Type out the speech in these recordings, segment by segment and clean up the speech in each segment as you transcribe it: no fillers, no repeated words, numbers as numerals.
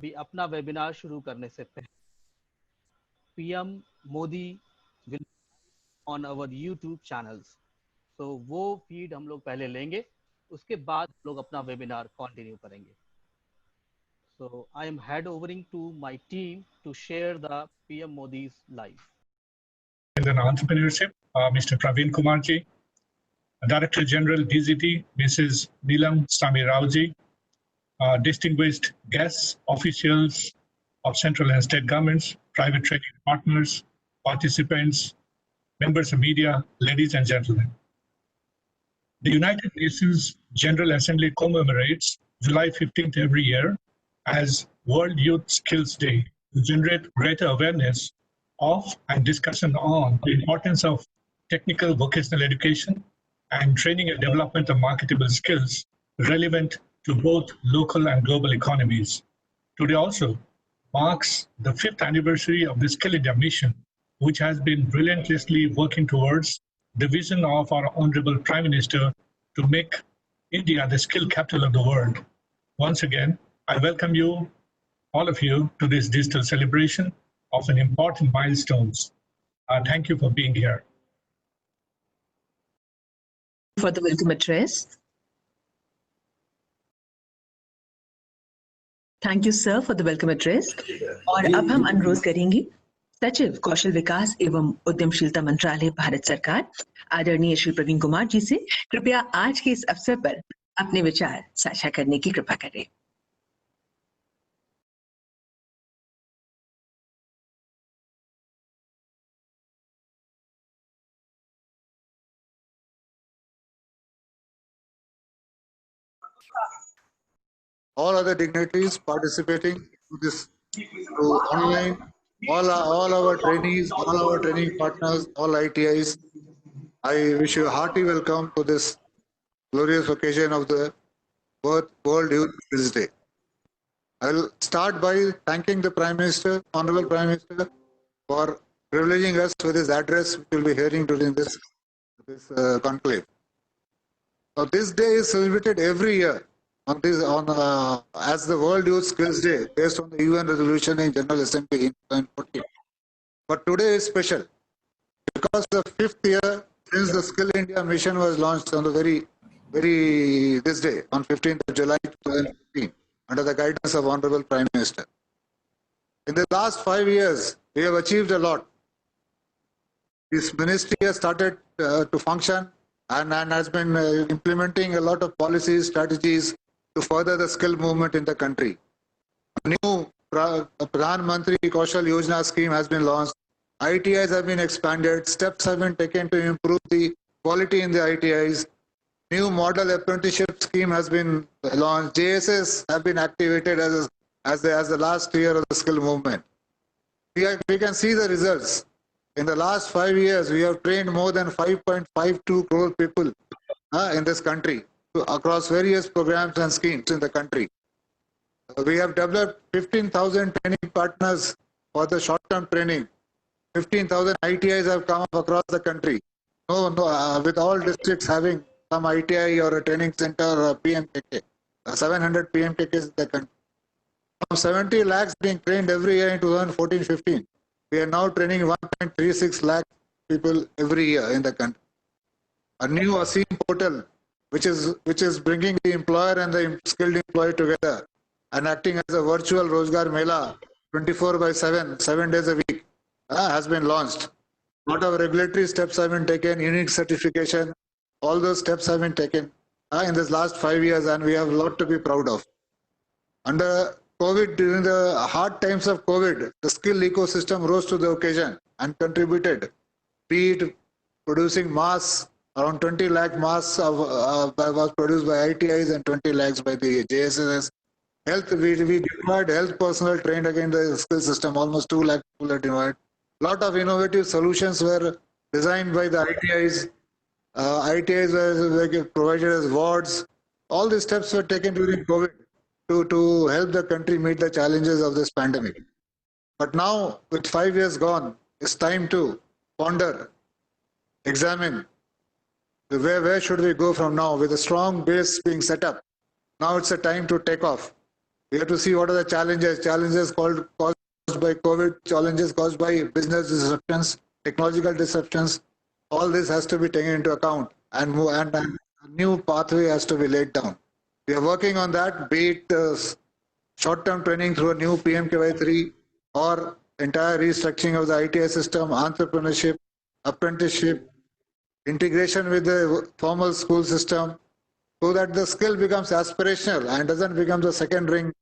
अभी अपना वेबिनार शुरू करने से पहले PM Modi will on our YouTube channels, तो वो फीड हम लोग पहले लेंगे, उसके बाद हम लोग अपना वेबिनार कंटिन्यू करेंगे. So I am hand overing to my team to share the PM Modi's live. In entrepreneurship, Mr. Praveen Kumarji, Director General DZT, Mrs. Neelam Sami Raoji, distinguished guests, officials of central and state governments, private trading partners, participants, members of media, ladies and gentlemen. The United Nations General Assembly commemorates July 15th every year as World Youth Skills Day to generate greater awareness of and discussion on the importance of technical vocational education and training and development of marketable skills relevant to both local and global economies. Today also marks the 5th anniversary of the Skill India mission, which has been relentlessly working towards the vision of our Honorable Prime Minister to make India the skill capital of the world. Once again, I welcome you, all of you, to this digital celebration of an important milestones. Thank you for being here. For the welcome address. Thank you, sir, for the welcome address. और अब हम अनुरोध करेंगे सचिव कौशल विकास एवं उद्यमशीलता मंत्रालय भारत सरकार आदरणीय श्री प्रवीण कुमार जी से कृपया आज के इस अवसर पर अपने विचार साझा करने की कृपा करें. All other dignitaries participating to this through online, all our trainees, all our training partners, all ITIs, I wish you a hearty welcome to this glorious occasion of the World Youth Skills Day. I will start by thanking the Prime Minister, Honorable Prime Minister, for privileging us with his address, which we'll be hearing during this conclave. Now, this day is celebrated every year as the World Youth Skills Day, based on the UN resolution in General Assembly in 2014. But today is special because the 5th year since the Skill India mission was launched on the this day, on 15th of July 2015, under the guidance of Honorable Prime Minister. In the last 5 years, we have achieved a lot. This ministry has started to function and has been implementing a lot of policies, strategies to further the skill movement in the country. A new Pradhan Mantri Kaushal Yojana scheme has been launched. ITIs have been expanded. Steps have been taken to improve the quality in the ITIs. New model apprenticeship scheme has been launched. JSS have been activated as the last year of the skill movement. We can see the results. In the last 5 years, we have trained more than 5.52 crore people in this country across various programs and schemes in the country. We have developed 15,000 training partners for the short-term training. 15,000 ITIs have come up across the country. With all districts having some ITI or a training center or a PMKK. 700 PMKKs in the country. From 70 lakhs being trained every year in 2014-15. We are now training 1.36 lakh people every year in the country. A new ASEEM portal, which is bringing the employer and the skilled employee together and acting as a virtual Rozgar Mela 24/7, 7 days a week, has been launched. A lot of regulatory steps have been taken, unique certification, all those steps have been taken in this last 5 years, and we have a lot to be proud of. Under COVID, during the hard times of COVID, the skill ecosystem rose to the occasion and contributed, be it producing masks. Around 20 lakh masks was produced by ITIs and 20 lakhs by the JSS. Health, we deployed health personnel trained against the skill system. Almost 2 lakh people are deployed. A lot of innovative solutions were designed by the ITIs. ITIs were provided as wards. All these steps were taken during COVID to help the country meet the challenges of this pandemic. But now, with 5 years gone, it's time to ponder, examine, where should we go from now? With a strong base being set up, now it's a time to take off. We have to see what are the challenges caused by COVID, challenges caused by business disruptions, technological disruptions. All this has to be taken into account, and a new pathway has to be laid down. We are working on that, be it short-term training through a new PMKY3 or entire restructuring of the ITI system, entrepreneurship, apprenticeship, integration with the formal school system, so that the skill becomes aspirational and doesn't become the second-ring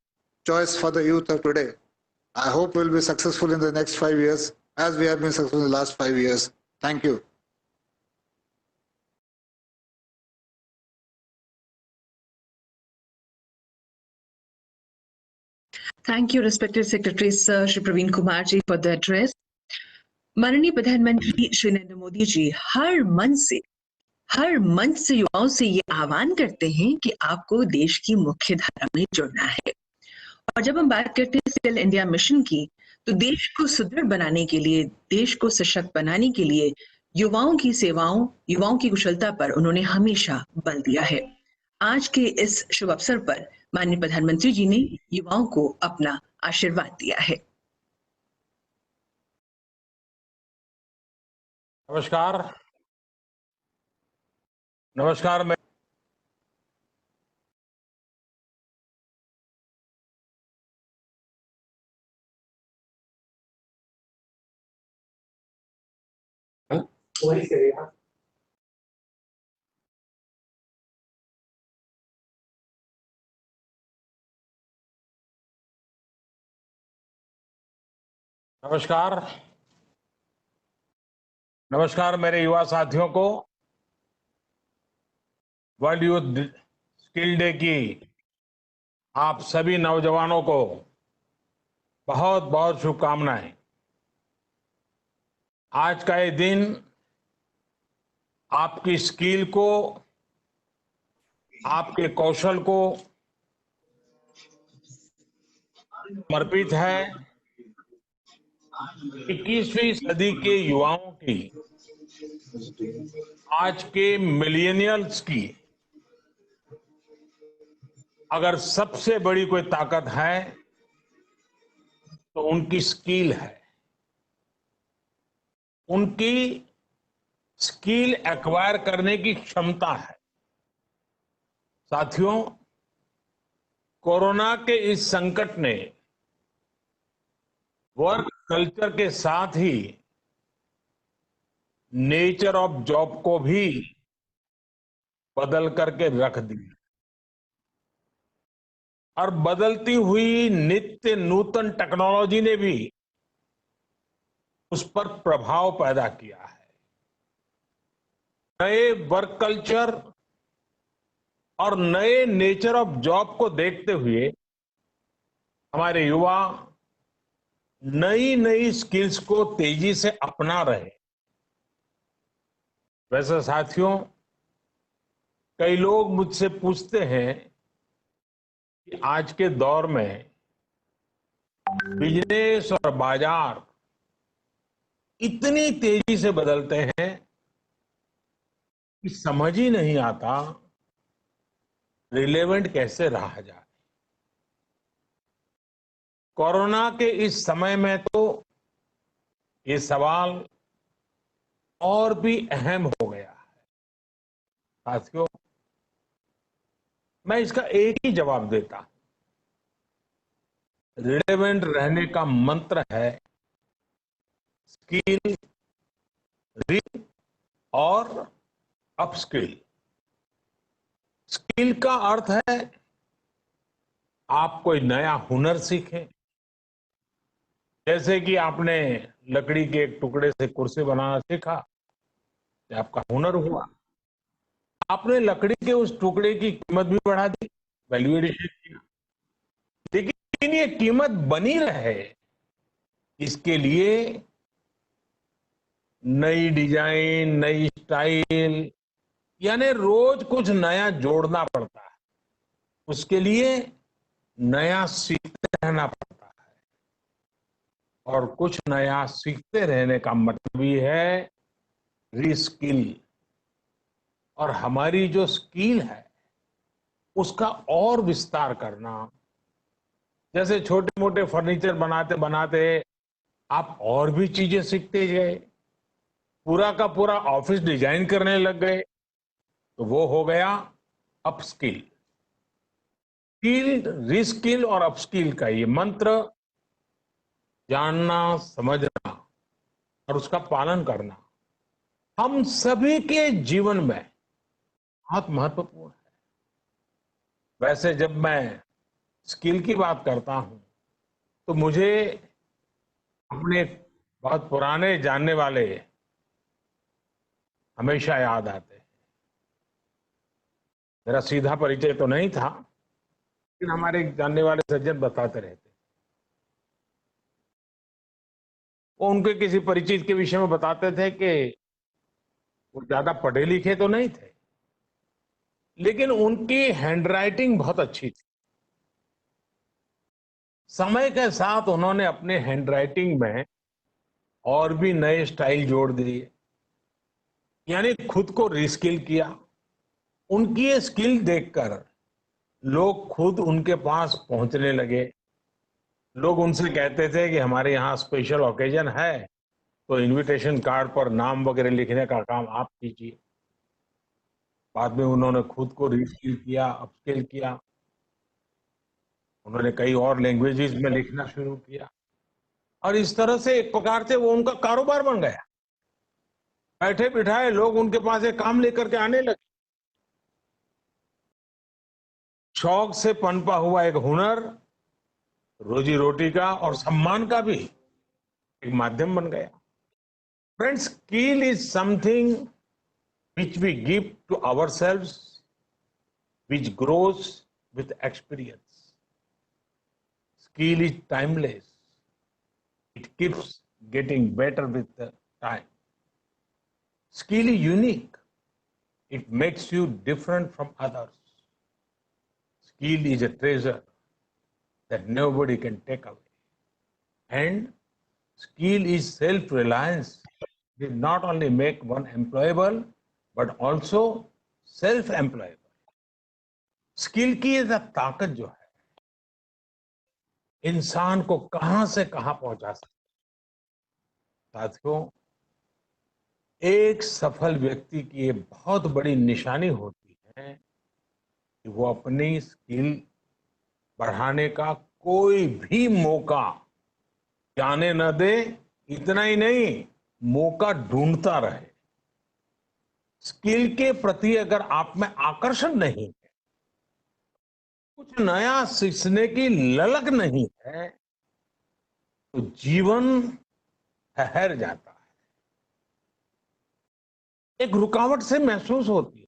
choice for the youth of today. I hope we'll be successful in the next 5 years, as we have been successful in the last 5 years. Thank you. Thank you, respected Secretary Sir Shri Praveen Kumar ji, for the address. माननीय प्रधानमंत्री श्री नरेंद्र मोदी जी हर मंच से युवाओं से ये आह्वान करते हैं कि आपको देश की मुख्य धारा में जुड़ना है। और जब हम बात करते हैं स्किल इंडिया मिशन की, तो देश को सुदृढ़ बनाने के लिए, देश को सशक्त बनाने के लिए युवाओं की सेवाओं, युवाओं की कुशलता पर उन्होंने हमेशा बल दिया है। आज के इस शुभ अवसर पर माननीय प्रधानमंत्री जी ने युवाओं को अपना आशीर्वाद दिया है। नमस्कार। मैं वही करेगा। नमस्कार मेरे युवा साथियों को वर्ल्ड यूथ स्किल डे की आप सभी नौजवानों को बहुत बहुत शुभकामनाएं। आज का ये दिन आपकी स्किल को, आपके कौशल को समर्पित है। 21वीं सदी के युवाओं की, आज के मिलेनियल्स की अगर सबसे बड़ी कोई ताकत है तो उनकी स्किल है। उनकी स्किल एक्वायर करने की क्षमता है। साथियों, कोरोना के इस संकट ने वर्क कल्चर के साथ ही नेचर ऑफ जॉब को भी बदल करके रख दिया और बदलती हुई नित्य नूतन टेक्नोलॉजी ने भी उस पर प्रभाव पैदा किया है। नए वर्क कल्चर और नए नेचर ऑफ जॉब को देखते हुए हमारे युवा नई स्किल्स को तेजी से अपना रहे। वैसे साथियों, कई लोग मुझसे पूछते हैं कि आज के दौर में बिजनेस और बाजार इतनी तेजी से बदलते हैं कि समझ ही नहीं आता रिलेवेंट कैसे रहा जाए। कोरोना के इस समय में तो ये सवाल और भी अहम हो गया है। साथियों, मैं इसका एक ही जवाब देता हूं। रिलेवेंट रहने का मंत्र है स्किल, री और अपस्किल। स्किल का अर्थ है आप कोई नया हुनर सीखें। जैसे कि आपने लकड़ी के एक टुकड़े से कुर्सी बनाना सीखा, ये आपका हुनर हुआ। आपने लकड़ी के उस टुकड़े की कीमत भी बढ़ा दी, वैल्यू एडिशन किया। लेकिन ये कीमत बनी रहे, इसके लिए नई डिजाइन, नई स्टाइल, यानी रोज कुछ नया जोड़ना पड़ता है। उसके लिए नया सीखते रहना पड़ता है। और कुछ नया सीखते रहने का मतलब ही है रीस्किल। और हमारी जो स्किल है उसका और विस्तार करना, जैसे छोटे मोटे फर्नीचर बनाते बनाते आप और भी चीजें सीखते गए, पूरा का पूरा ऑफिस डिजाइन करने लग गए, तो वो हो गया अपस्किल। स्किल, रिस्किल और अपस्किल का ये मंत्र जानना, समझना और उसका पालन करना हम सभी के जीवन में बहुत महत्वपूर्ण है। वैसे जब मैं स्किल की बात करता हूं तो मुझे अपने बहुत पुराने जानने वाले हमेशा याद आते हैं। मेरा सीधा परिचय तो नहीं था, लेकिन हमारे एक जानने वाले सज्जन बताते रहते, वो उनके किसी परिचित के विषय में बताते थे कि वो ज्यादा पढ़े लिखे तो नहीं थे, लेकिन उनकी हैंडराइटिंग बहुत अच्छी थी। समय के साथ उन्होंने अपने हैंडराइटिंग में और भी नए स्टाइल जोड़ दिए, यानी खुद को रिस्किल किया। उनकी ये स्किल देखकर लोग खुद उनके पास पहुंचने लगे। लोग उनसे कहते थे कि हमारे यहाँ स्पेशल ओकेजन है तो इनविटेशन कार्ड पर नाम वगैरह लिखने का काम आप कीजिए। बाद में उन्होंने खुद को रिस्किल किया, अपस्किल किया। उन्होंने कई और लैंग्वेजेस में लिखना शुरू किया और इस तरह से एक प्रकार से वो उनका कारोबार बन गया। बैठे बिठाए लोग उनके पास एक काम लेकर के आने लगे। शौक से पनपा हुआ एक हुनर रोजी रोटी का और सम्मान का भी एक माध्यम बन गया। Friends, skill is something which we give to ourselves, which grows with experience. Skill is timeless. It keeps getting better with the time. Skill is unique. It makes you different from others. Skill is a treasure that nobody can take away. And skill is self-reliance. It not only make one employable, but also self-employable. Skill की ये ताकत जो है इंसान को कहां से कहां पहुंचा सकती है। साथियों, एक सफल व्यक्ति की ये बहुत बड़ी निशानी होती है कि वो अपनी स्किल बढ़ाने का कोई भी मौका जाने न दे। इतना ही नहीं, मौका ढूंढता रहे। स्किल के प्रति अगर आप में आकर्षण नहीं है, कुछ नया सीखने की ललक नहीं है, तो जीवन ठहर जाता है, एक रुकावट से महसूस होती है।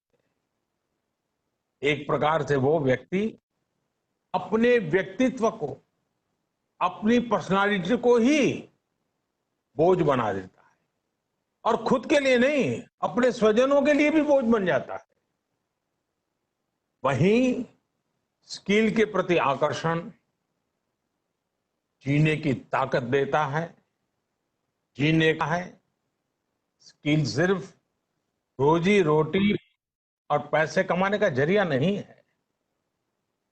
एक प्रकार से वो व्यक्ति अपने व्यक्तित्व को, अपनी पर्सनालिटी को ही बोझ बना देता है और खुद के लिए नहीं, अपने स्वजनों के लिए भी बोझ बन जाता है। वहीं स्किल के प्रति आकर्षण जीने की ताकत देता है, जीने का है। स्किल सिर्फ रोजी रोटी और पैसे कमाने का जरिया नहीं है।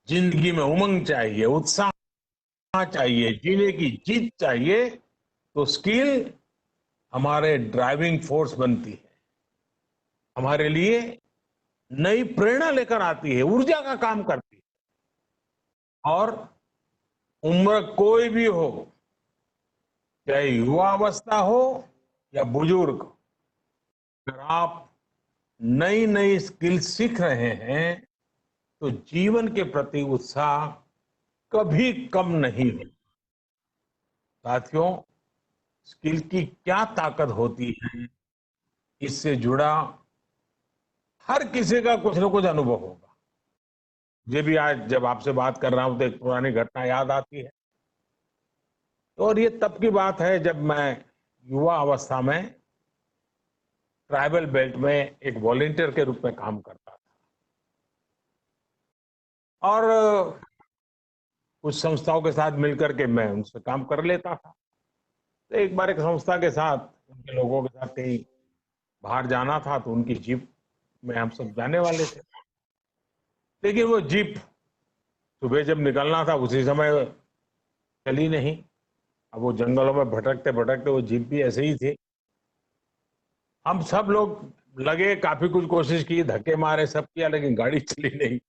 जिंदगी में उमंग चाहिए, उत्साह चाहिए, जीने की जीत चाहिए, तो स्किल हमारे ड्राइविंग फोर्स बनती है, हमारे लिए नई प्रेरणा लेकर आती है, ऊर्जा का काम करती है। और उम्र कोई भी हो, चाहे युवावस्था हो या बुजुर्ग, अगर आप नई नई स्किल सीख रहे हैं तो जीवन के प्रति उत्साह कभी कम नहीं हो। साथियों, स्किल की क्या ताकत होती है, इससे जुड़ा हर किसी का कुछ न कुछ अनुभव होगा। मुझे भी आज जब आपसे बात कर रहा हूं तो एक पुरानी घटना याद आती है। और ये तब की बात है जब मैं युवा अवस्था में ट्राइबल बेल्ट में एक वॉलंटियर के रूप में काम करता था और कुछ संस्थाओं के साथ मिलकर के मैं उनसे काम कर लेता था। तो एक बार एक संस्था के साथ, उनके लोगों के साथ कहीं बाहर जाना था, तो उनकी जीप में हम सब जाने वाले थे। लेकिन वो जीप सुबह जब निकलना था, उसी समय चली नहीं। अब वो जंगलों में भटकते भटकते वो जीप भी ऐसे ही थी। हम सब लोग लगे, काफी कुछ कोशिश की, धक्के मारे, सब किया, लेकिन गाड़ी चली नहीं।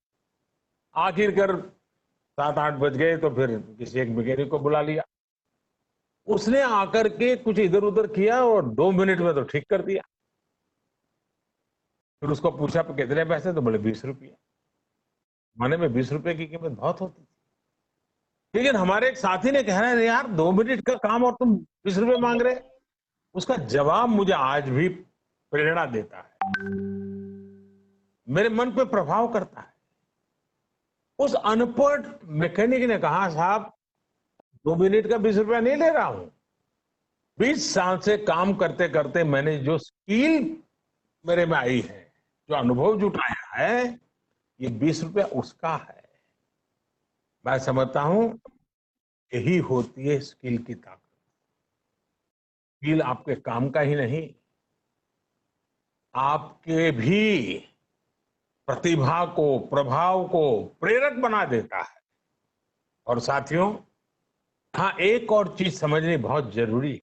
आखिरकार 7-8 बज गए तो फिर किसी एक मैकेनिक को बुला लिया। उसने आकर के कुछ इधर उधर किया और 2 मिनट में तो ठीक कर दिया। फिर उसको पूछा कितने पैसे, तो बोले 20 रुपये। माने में 20 रुपए की कीमत बहुत होती थी। लेकिन हमारे एक साथी ने कह रहा है, यार 2 मिनट का काम और तुम 20 रुपए मांग रहे। उसका जवाब मुझे आज भी प्रेरणा देता है, मेरे मन पे प्रभाव करता है। उस अनपढ़ मैकेनिक ने कहा, साहब 2 मिनट का 20 रुपया नहीं ले रहा हूं। 20 साल से काम करते करते मैंने जो स्किल मेरे में आई है, जो अनुभव जुटाया है, ये 20 रुपया उसका है। मैं समझता हूं यही होती है स्किल की ताकत। स्किल आपके काम का ही नहीं, आपके भी प्रतिभा को, प्रभाव को प्रेरक बना देता है। और साथियों, हाँ, एक और चीज समझनी बहुत जरूरी है।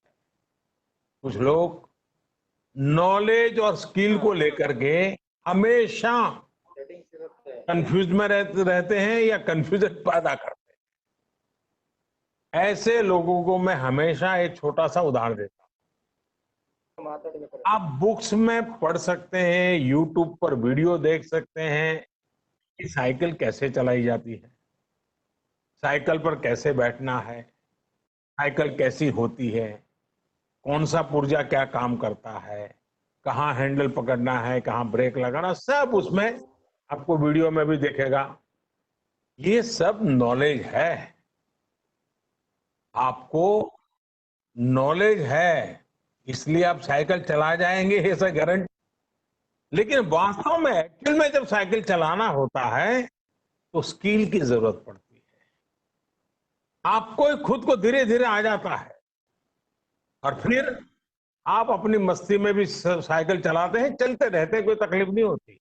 कुछ लोग नॉलेज और स्किल को लेकर के हमेशा कंफ्यूज में रहते हैं या कंफ्यूजन पैदा करते हैं। ऐसे लोगों को मैं हमेशा एक छोटा सा उदाहरण देता हूं। आप बुक्स में पढ़ सकते हैं, यूट्यूब पर वीडियो देख सकते हैं कि साइकिल कैसे चलाई जाती है, साइकिल पर कैसे बैठना है, साइकिल कैसी होती है, कौन सा पुर्जा क्या काम करता है, कहाँ हैंडल पकड़ना है, कहाँ ब्रेक लगाना, सब उसमें आपको वीडियो में भी दिखेगा। ये सब नॉलेज है। आपको नॉलेज है इसलिए आप साइकिल चला जाएंगे, ऐसा गारंटी। लेकिन वास्तव में एक्चुअल में जब साइकिल चलाना होता है तो स्किल की जरूरत पड़ती है। आपको खुद को धीरे धीरे आ जाता है और फिर आप अपनी मस्ती में भी साइकिल चलाते हैं, चलते रहते हैं, कोई तकलीफ नहीं होती।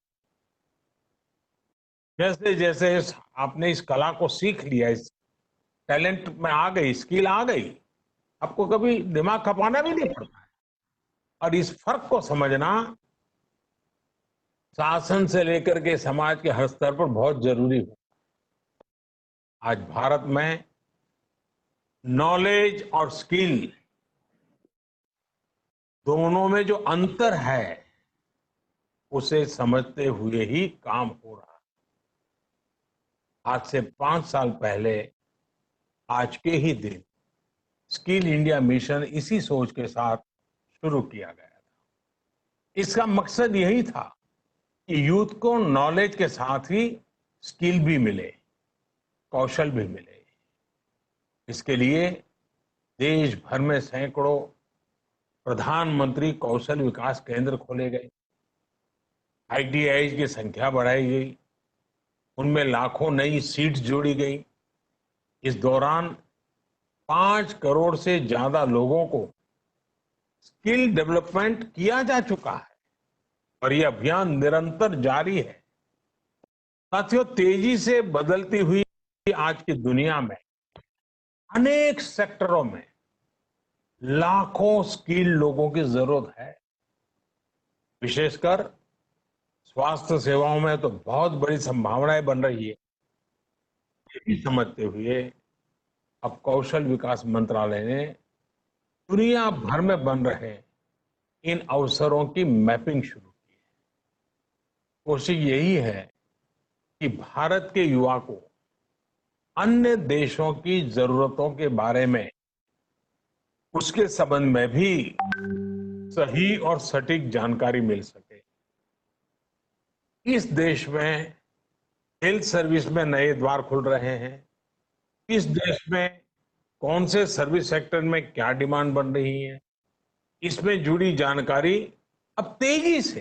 जैसे जैसे आपने इस कला को सीख लिया, इस टैलेंट में आ गई, स्किल आ गई, आपको कभी दिमाग खपाना भी नहीं पड़ता है। और इस फर्क को समझना शासन से लेकर के समाज के हर स्तर पर बहुत जरूरी है। आज भारत में नॉलेज और स्किल दोनों में जो अंतर है उसे समझते हुए ही काम हो रहा है। आज से 5 साल पहले आज के ही दिन स्किल इंडिया मिशन इसी सोच के साथ शुरू किया गया था। इसका मकसद यही था कि यूथ को नॉलेज के साथ ही स्किल भी मिले, कौशल भी मिले। इसके लिए देश भर में सैकड़ों प्रधानमंत्री कौशल विकास केंद्र खोले गए, ITI की संख्या बढ़ाई गई, उनमें लाखों नई सीट्स जोड़ी गई। इस दौरान 5 करोड़ से ज्यादा लोगों को स्किल डेवलपमेंट किया जा चुका है और यह अभियान निरंतर जारी है। साथियों, तेजी से बदलती हुई आज की दुनिया में अनेक सेक्टरों में लाखों स्किल लोगों की जरूरत है। विशेषकर स्वास्थ्य सेवाओं में तो बहुत बड़ी संभावनाएं बन रही है। ये भी समझते हुए अब कौशल विकास मंत्रालय ने दुनिया भर में बन रहे इन अवसरों की मैपिंग शुरू की है। कोशिश यही है कि भारत के युवा को अन्य देशों की जरूरतों के बारे में, उसके संबंध में भी सही और सटीक जानकारी मिल सके। इस देश में हेल्थ सर्विस में नए द्वार खुल रहे हैं। इस देश में कौन से सर्विस सेक्टर में क्या डिमांड बन रही है, इसमें जुड़ी जानकारी अब तेजी से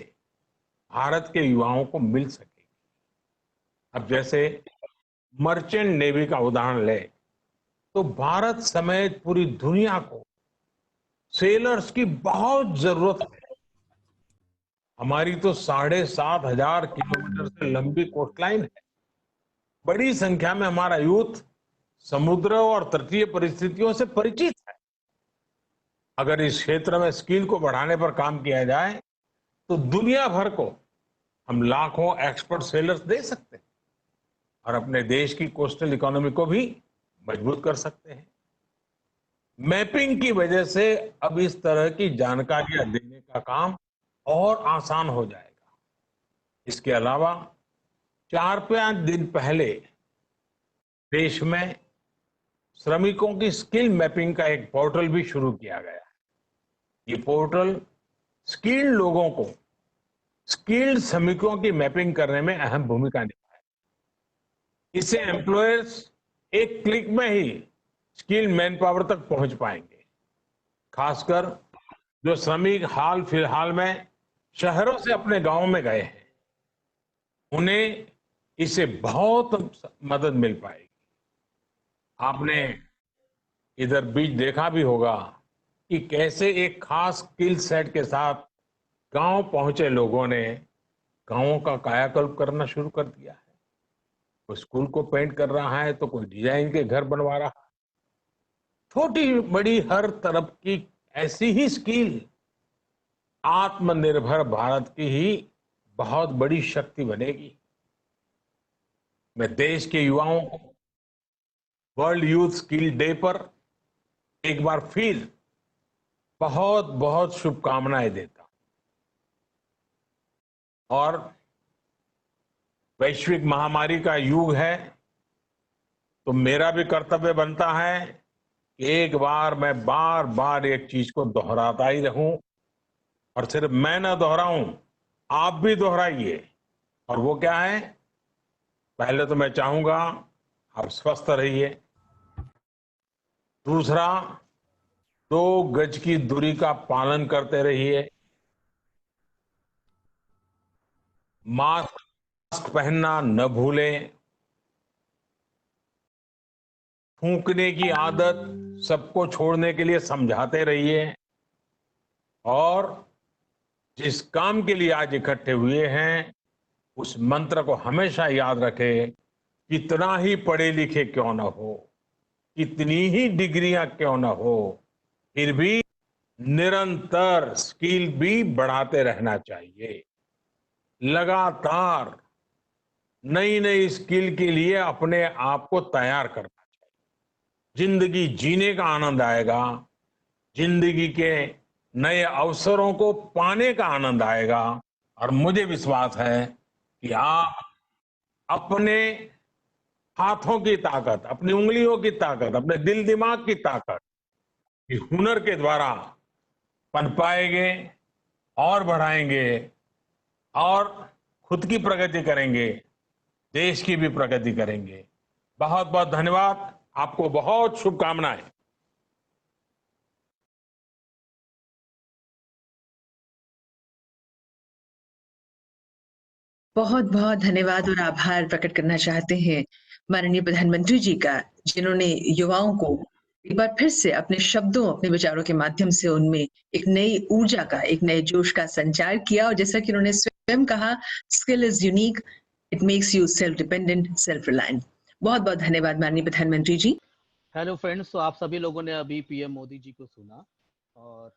भारत के युवाओं को मिल सकेगी। अब जैसे मर्चेंट नेवी का उदाहरण ले तो भारत समेत पूरी दुनिया को सेलर्स की बहुत जरूरत है। हमारी तो 7,500 किलोमीटर से लंबी कोस्टलाइन है। बड़ी संख्या में हमारा यूथ समुद्र और तटीय परिस्थितियों से परिचित है। अगर इस क्षेत्र में स्किल को बढ़ाने पर काम किया जाए तो दुनिया भर को हम लाखों एक्सपर्ट सेलर्स दे सकते हैं और अपने देश की कोस्टल इकोनॉमी को भी मजबूत कर सकते हैं। मैपिंग की वजह से अब इस तरह की जानकारियां देने का काम और आसान हो जाएगा। इसके अलावा 4-5 दिन पहले देश में श्रमिकों की स्किल मैपिंग का एक पोर्टल भी शुरू किया गया है। ये पोर्टल स्किल्ड लोगों को स्किल्ड श्रमिकों की मैपिंग करने में अहम भूमिका निभाए। इससे एम्प्लॉयर्स एक क्लिक में ही स्किल्ड मैन पावर तक पहुंच पाएंगे। खासकर जो श्रमिक हाल फिलहाल में शहरों से अपने गांव में गए हैं, उन्हें इससे बहुत मदद मिल पाएगी। आपने इधर बीच देखा भी होगा कि कैसे एक खास स्किल सेट के साथ गांव पहुंचे लोगों ने गांवों का कायाकल्प करना शुरू कर दिया है। कोई स्कूल को पेंट कर रहा है तो कोई डिजाइन के घर बनवा रहा है। छोटी बड़ी हर तरफ की ऐसी ही स्किल आत्मनिर्भर भारत की ही बहुत बड़ी शक्ति बनेगी। मैं देश के युवाओं को वर्ल्ड यूथ स्किल डे पर एक बार फिर बहुत बहुत शुभकामनाएं देता हूं और वैश्विक महामारी का युग है तो मेरा भी कर्तव्य बनता है कि एक बार मैं बार बार एक चीज को दोहराता ही रहूं और सिर्फ मैं ना दोहराऊं, आप भी दोहराइए। और वो क्या है? पहले तो मैं चाहूंगा आप स्वस्थ रहिए। दूसरा, 2 गज की दूरी का पालन करते रहिए। मास्क पहनना न भूलें। फूंकने की आदत सबको छोड़ने के लिए समझाते रहिए और जिस काम के लिए आज इकट्ठे हुए हैं उस मंत्र को हमेशा याद रखें। कितना ही पढ़े लिखे क्यों ना हो, कितनी ही डिग्रियां क्यों ना हो, फिर भी निरंतर स्किल भी बढ़ाते रहना चाहिए। लगातार नई नई स्किल के लिए अपने आप को तैयार करना चाहिए। जिंदगी जीने का आनंद आएगा, जिंदगी के नए अवसरों को पाने का आनंद आएगा और मुझे विश्वास है कि आप अपने हाथों की ताकत, अपनी उंगलियों की ताकत, अपने दिल दिमाग की ताकत इस हुनर के द्वारा पनपाएंगे और बढ़ाएंगे और खुद की प्रगति करेंगे, देश की भी प्रगति करेंगे। बहुत बहुत धन्यवाद। आपको बहुत शुभकामनाएं। बहुत बहुत धन्यवाद और आभार प्रकट करना चाहते हैं माननीय प्रधानमंत्री जी का, जिन्होंने युवाओं को एक बार फिर से अपने शब्दों, अपने विचारों के माध्यम से उनमें एक नई ऊर्जा का, एक नए जोश का संचार किया। और जैसा कि उन्होंने स्वयं कहा, skill is unique, it makes you self dependent, self reliant. बहुत बहुत धन्यवाद माननीय प्रधानमंत्री जी। हेलो फ्रेंड्स, तो आप सभी लोगों ने अभी पीएम मोदी जी को सुना और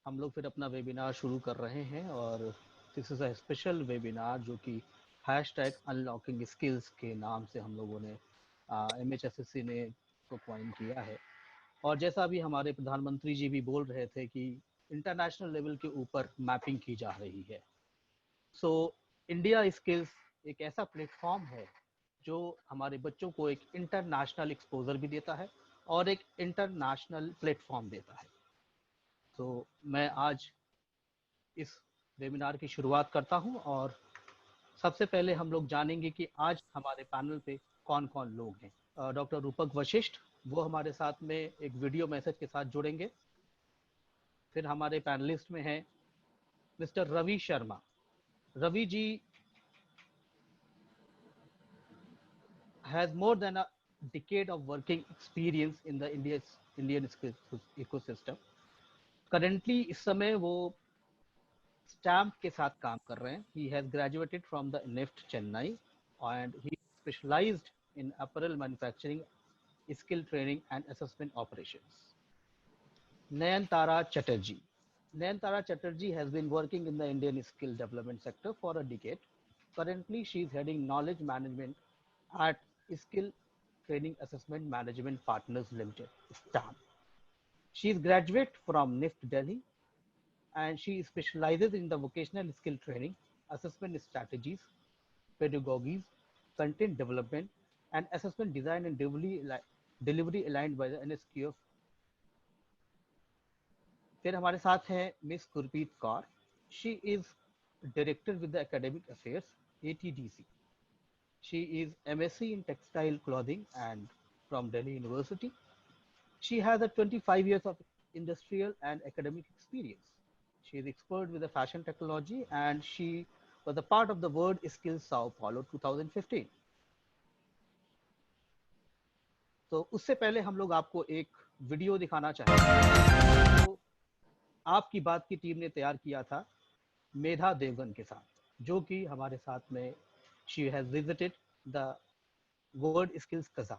हम लोग फिर अपना वेबिनार शुरू कर रहे हैं और this is a special webinar जो कि #अनलॉकिंग स्किल्स के नाम से हम लोगों ने MHSSC ने को कॉइन किया है। और जैसा अभी हमारे प्रधानमंत्री जी भी बोल रहे थे कि इंटरनेशनल लेवल के ऊपर मैपिंग की जा रही है। सो इंडिया स्किल्स एक ऐसा प्लेटफॉर्म है जो हमारे बच्चों को एक इंटरनेशनल एक्सपोजर भी देता है और एक इंटरनेशनल प्लेटफॉर्म देता है। तो मैं आज इस वेबिनार की शुरुआत करता हूं और सबसे पहले हम लोग जानेंगे कि आज हमारे पैनल पे कौन कौन लोग हैं। डॉक्टर रूपक वशिष्ठ, वो हमारे साथ में एक वीडियो मैसेज के साथ जुड़ेंगे। फिर हमारे पैनलिस्ट में हैं mister Ravi Sharma. Ravi ji has more than a decade of working experience in the Indian skills ecosystem. Currently इस समय वो स्टैम्प के साथ काम कर रहे हैं। He has graduated from the NIFT Chennai and he specialized in apparel manufacturing skill training and assessment operations. Nayantara Chatterjee. Nayantara Chatterjee has been working in the Indian skill development sector for a decade. Currently, she is heading knowledge management at Skill Training Assessment Management Partners Limited, STAM. She is graduate from NIFT Delhi, and she specializes in the vocational skill training, assessment strategies, pedagogies, content development, and assessment design and delivery aligned by the NSQF. फिर हमारे साथ हैं miss Gurpreet Kaur. She is director with the academic affairs ATDC. She is MSc in textile clothing and from Delhi University. She has a 25 years of industrial and academic experience. She is expert with the fashion technology and she was a part of the World Skills Sao Paulo 2015. तो उससे पहले हम लोग आपको एक video दिखाना चाहेंगे. तो आपकी बात की टीम ने तैयार किया था मेधा देवगन के साथ, जो कि हमारे साथ में she has visited the world skills Kazan.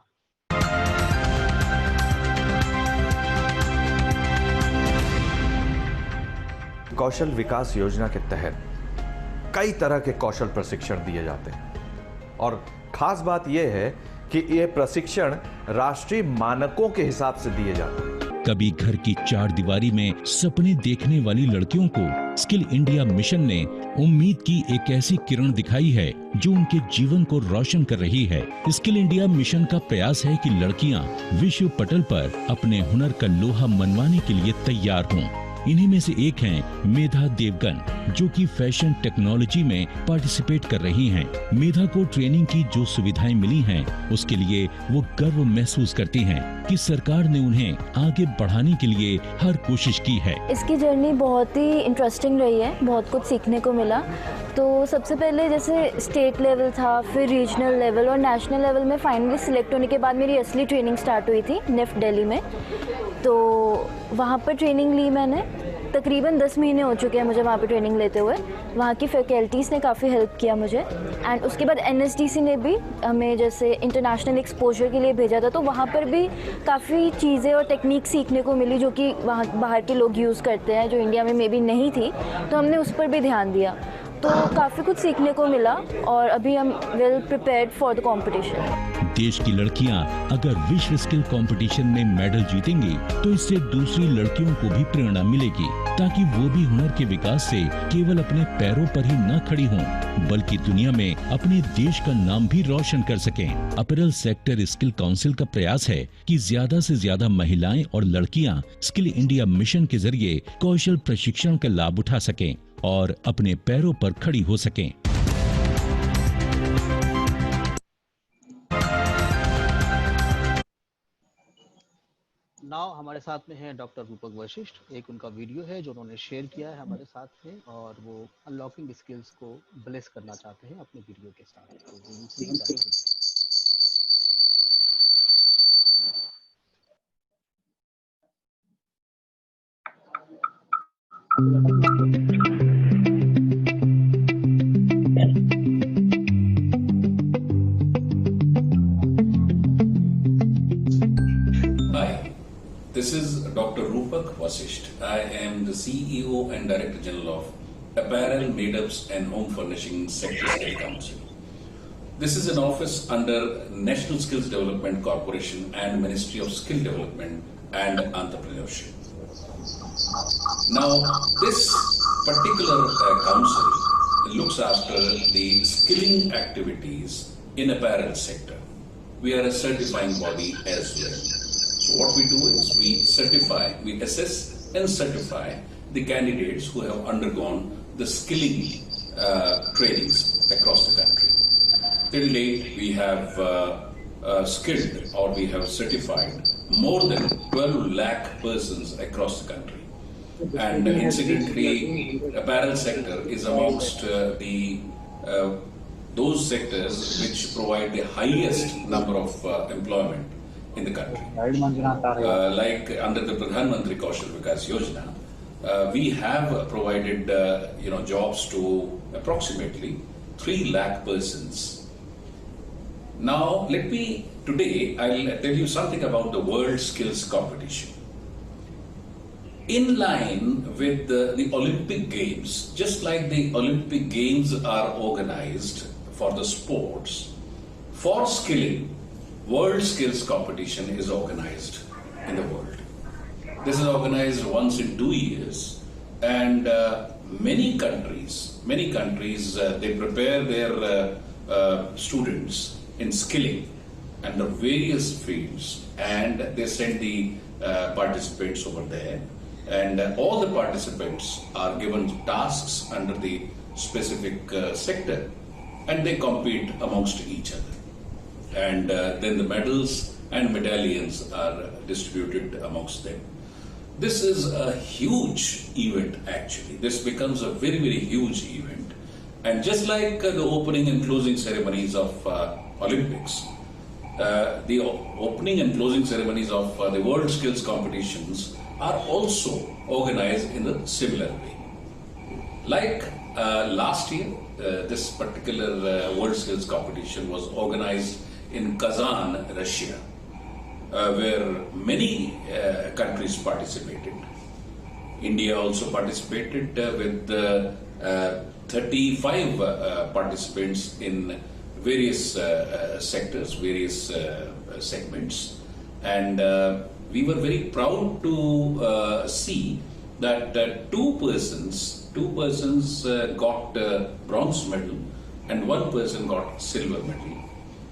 Kaushal Vikas Yojana के तहत कई तरह के कौशल प्रशिक्षण दिए जाते हैं और खास बात यह है कि ये प्रशिक्षण राष्ट्रीय मानकों के हिसाब से दिए जाते हैं. कभी घर की चार दीवारी में सपने देखने वाली लड़कियों को स्किल इंडिया मिशन ने उम्मीद की एक ऐसी किरण दिखाई है जो उनके जीवन को रोशन कर रही है. स्किल इंडिया मिशन का प्रयास है कि लड़कियां विश्व पटल पर अपने हुनर का लोहा मनवाने के लिए तैयार हों. इन्हीं में से एक हैं मेधा देवगन, जो कि फैशन टेक्नोलॉजी में पार्टिसिपेट कर रही हैं. मेधा को ट्रेनिंग की जो सुविधाएं मिली हैं, उसके लिए वो गर्व महसूस करती हैं कि सरकार ने उन्हें आगे बढ़ाने के लिए हर कोशिश की है. इसकी जर्नी बहुत ही इंटरेस्टिंग रही है, बहुत कुछ सीखने को मिला. तो सबसे पहले जैसे स्टेट लेवल था, फिर रीजनल लेवल और नेशनल लेवल में फाइनली सिलेक्ट होने के बाद मेरी असली ट्रेनिंग स्टार्ट हुई थी निफ्ट दिल्ली में. तो वहाँ पर ट्रेनिंग ली मैंने. तकरीबन 10 महीने हो चुके हैं मुझे वहाँ पे ट्रेनिंग लेते हुए. वहाँ की फैकल्टीज़ ने काफ़ी हेल्प किया मुझे. एंड उसके बाद NSDC ने भी हमें जैसे इंटरनेशनल एक्सपोजर के लिए भेजा था, तो वहाँ पर भी काफ़ी चीज़ें और टेक्निक सीखने को मिली जो कि वहाँ बाहर के लोग यूज़ करते हैं, जो इंडिया में मे बी नहीं थी. तो हमने उस पर भी ध्यान दिया, तो काफ़ी कुछ सीखने को मिला और अभी हम well prepared for the competition. देश की लड़कियां अगर विश्व स्किल कंपटीशन में मेडल जीतेंगी तो इससे दूसरी लड़कियों को भी प्रेरणा मिलेगी, ताकि वो भी हुनर के विकास से केवल अपने पैरों पर ही न खड़ी हों, बल्कि दुनिया में अपने देश का नाम भी रोशन कर सकें. अपैरल सेक्टर स्किल काउंसिल का प्रयास है कि ज्यादा से ज्यादा महिलाएं और लड़कियां स्किल इंडिया मिशन के जरिए कौशल प्रशिक्षण का लाभ उठा सकें और अपने पैरों पर खड़ी हो सकें. नाउ हमारे साथ में है डॉक्टर रूपक वशिष्ठ. एक उनका वीडियो है जो उन्होंने शेयर किया है हमारे साथ में, और वो अनलॉकिंग स्किल्स को ब्लेस करना चाहते हैं अपने वीडियो के साथ. तो This is Dr. Rupak Vasisht. I am the CEO and Director General of Apparel, Made-ups and Home Furnishing Sector State Council. This is an office under National Skills Development Corporation and Ministry of Skill Development and Entrepreneurship. Now, this particular council looks after the skilling activities in apparel sector. We are a certifying body as well. So what we do is we assess and certify the candidates who have undergone the skilling trainings across the country. Till date, we have skilled or we have certified more than 12 lakh persons across the country. And incidentally, apparel sector is amongst those sectors which provide the highest number of employment in the country. Like under the Pradhan Mantri Kaushal Vikas Yojana, we have provided jobs to approximately 3 lakh persons. Now let me today I'll tell you something about the World Skills Competition. In line with the Olympic Games, just like the Olympic Games are organized for the sports, for skilling, World Skills Competition is organized in the world. This is organized once in 2 years, and many countries, they prepare their students in skilling under various fields, and they send the participants over there. And all the participants are given tasks under the specific sector, and they compete amongst each other. And then the medals and medallions are distributed amongst them. This is a huge event, actually. This becomes a very, very huge event. And just like the opening and closing ceremonies of Olympics, the opening and closing ceremonies of the World Skills Competitions are also organized in a similar way. Like last year, this particular World Skills Competition was organized in Kazan, Russia, where many countries participated. India also participated with 35 participants in various sectors, various segments, and we were very proud to see that two persons got bronze medal and one person got silver medal.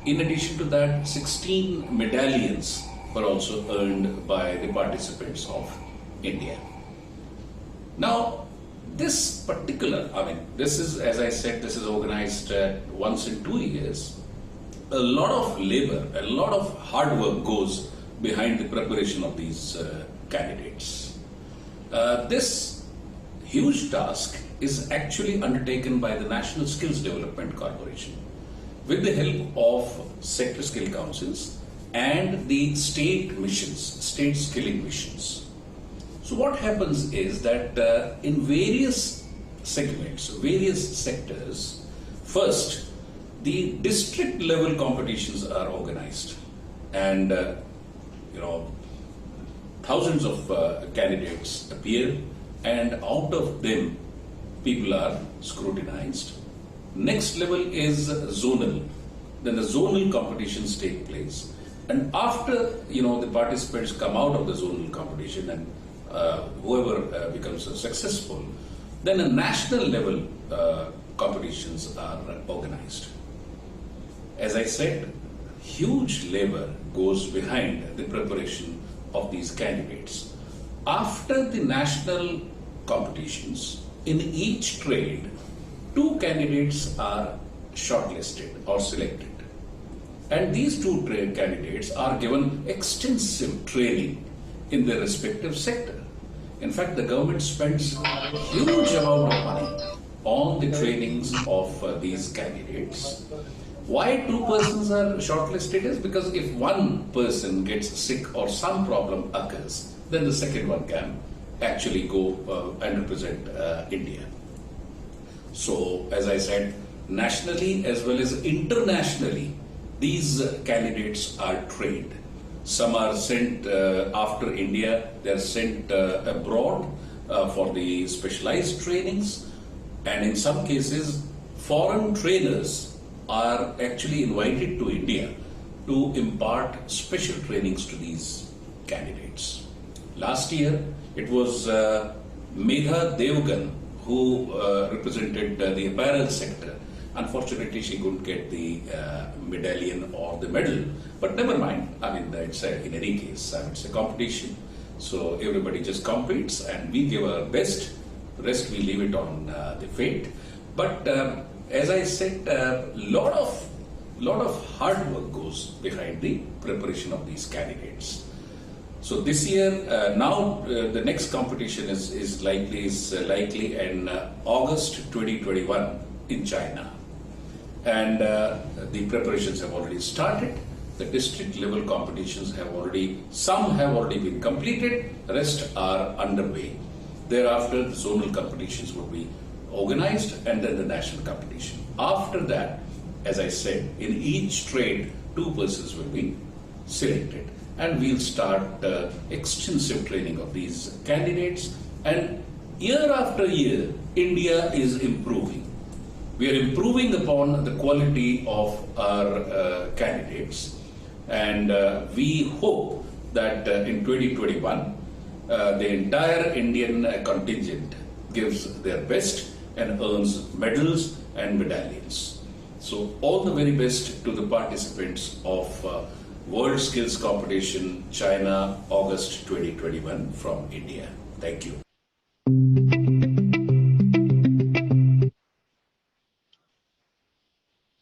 In addition to that, 16 medallions were also earned by the participants of India. Now, this particular, this is, as I said, this is organized once in 2 years. A lot of labor, a lot of hard work goes behind the preparation of these candidates. This huge task is actually undertaken by the National Skills Development Corporation with the help of sector skill councils and the state missions, state skilling missions. So what happens is that in various segments, various sectors, first the district level competitions are organized, and thousands of candidates appear, and out of them people are scrutinized. Next level is zonal. Then the zonal competitions take place, and after the participants come out of the zonal competition, and whoever becomes successful, then a national level competitions are organized. As I said, huge labor goes behind the preparation of these candidates. After the national competitions, in each trade, 2 candidates are shortlisted or selected. And these 2 trade candidates are given extensive training in their respective sector. In fact, the government spends a huge amount of money on the trainings of these candidates. Why 2 persons are shortlisted is because if one person gets sick or some problem occurs, then the second one can actually go and represent India. So, as I said, nationally as well as internationally, these candidates are trained. Some are sent after India, they are sent abroad for the specialized trainings, and in some cases, foreign trainers are actually invited to India to impart special trainings to these candidates. Last year, it was Megha Devgan who represented the apparel sector. Unfortunately, she couldn't get the medallion or the medal, but never mind. It's in any case, it's a competition. So everybody just competes and we give our best. The rest we leave it on the fate. But as I said, lot of hard work goes behind the preparation of these candidates. So this year, now the next competition is likely in August 2021 in China. And the preparations have already started. The district level competitions some have already been completed, the rest are underway. Thereafter, the zonal competitions will be organized and then the national competition. After that, as I said, in each trade, 2 persons will be selected, and we'll start extensive training of these candidates. And year after year, India is improving. We are improving upon the quality of our candidates, and we hope that in 2021, the entire Indian contingent gives their best and earns medals and medallions. So all the very best to the participants of World Skills Competition China August 2021 from India. Thank you.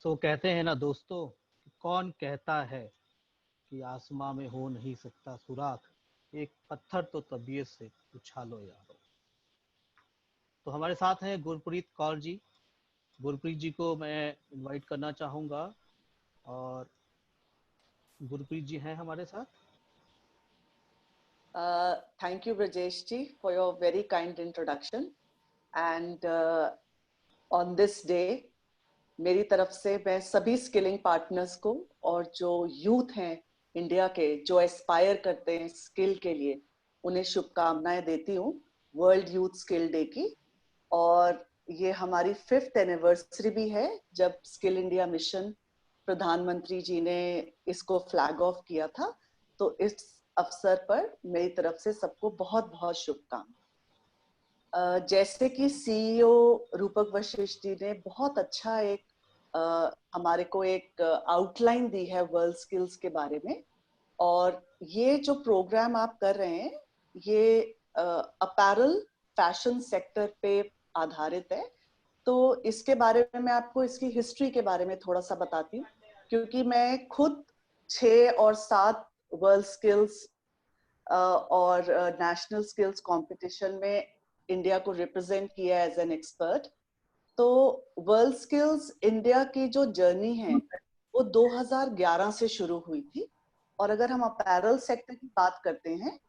तो कहते हैं ना दोस्तों, कौन कहता है कि आसमां में हो नहीं सकता सुराख, एक पत्थर तो तबीयत से उछालो यारो। तो हमारे साथ हैं गुरप्रीत कौर जी। गुरप्रीत जी को मैं इनवाइट करना चाहूँगा, और गुरप्रीत जी हैं हमारे साथ। Thank you, Brajesh ji, for your very kind introduction. And on this day, मेरी तरफ से मैं सभी स्किलिंग पार्टनर्स को और जो यूथ हैं इंडिया के, जो एस्पायर करते हैं स्किल के लिए, उन्हें शुभकामनाएं देती हूँ वर्ल्ड यूथ स्किल डे की। और ये हमारी 5th एनिवर्सरी भी है जब स्किल इंडिया मिशन प्रधानमंत्री जी ने इसको फ्लैग ऑफ किया था। तो इस अवसर पर मेरी तरफ से सबको बहुत बहुत शुभकामनाएं। जैसे कि सीईओ रूपक वशिष्ठ जी ने बहुत अच्छा एक हमारे को एक आउटलाइन दी है वर्ल्ड स्किल्स के बारे में, और ये जो प्रोग्राम आप कर रहे हैं ये अपैरल फैशन सेक्टर पे आधारित है। तो इसके बारे में मैं आपको इसकी हिस्ट्री के बारे में थोड़ा सा बताती हूँ, क्योंकि मैं खुद 6 और 7 वर्ल्ड स्किल्स और नेशनल स्किल्स कंपटीशन में इंडिया को रिप्रेजेंट किया एज एन एक्सपर्ट। तो वर्ल्ड स्किल्स इंडिया की जो जर्नी है वो 2011 से शुरू हुई थी, और अगर हम अपैरल सेक्टर की बात करते हैं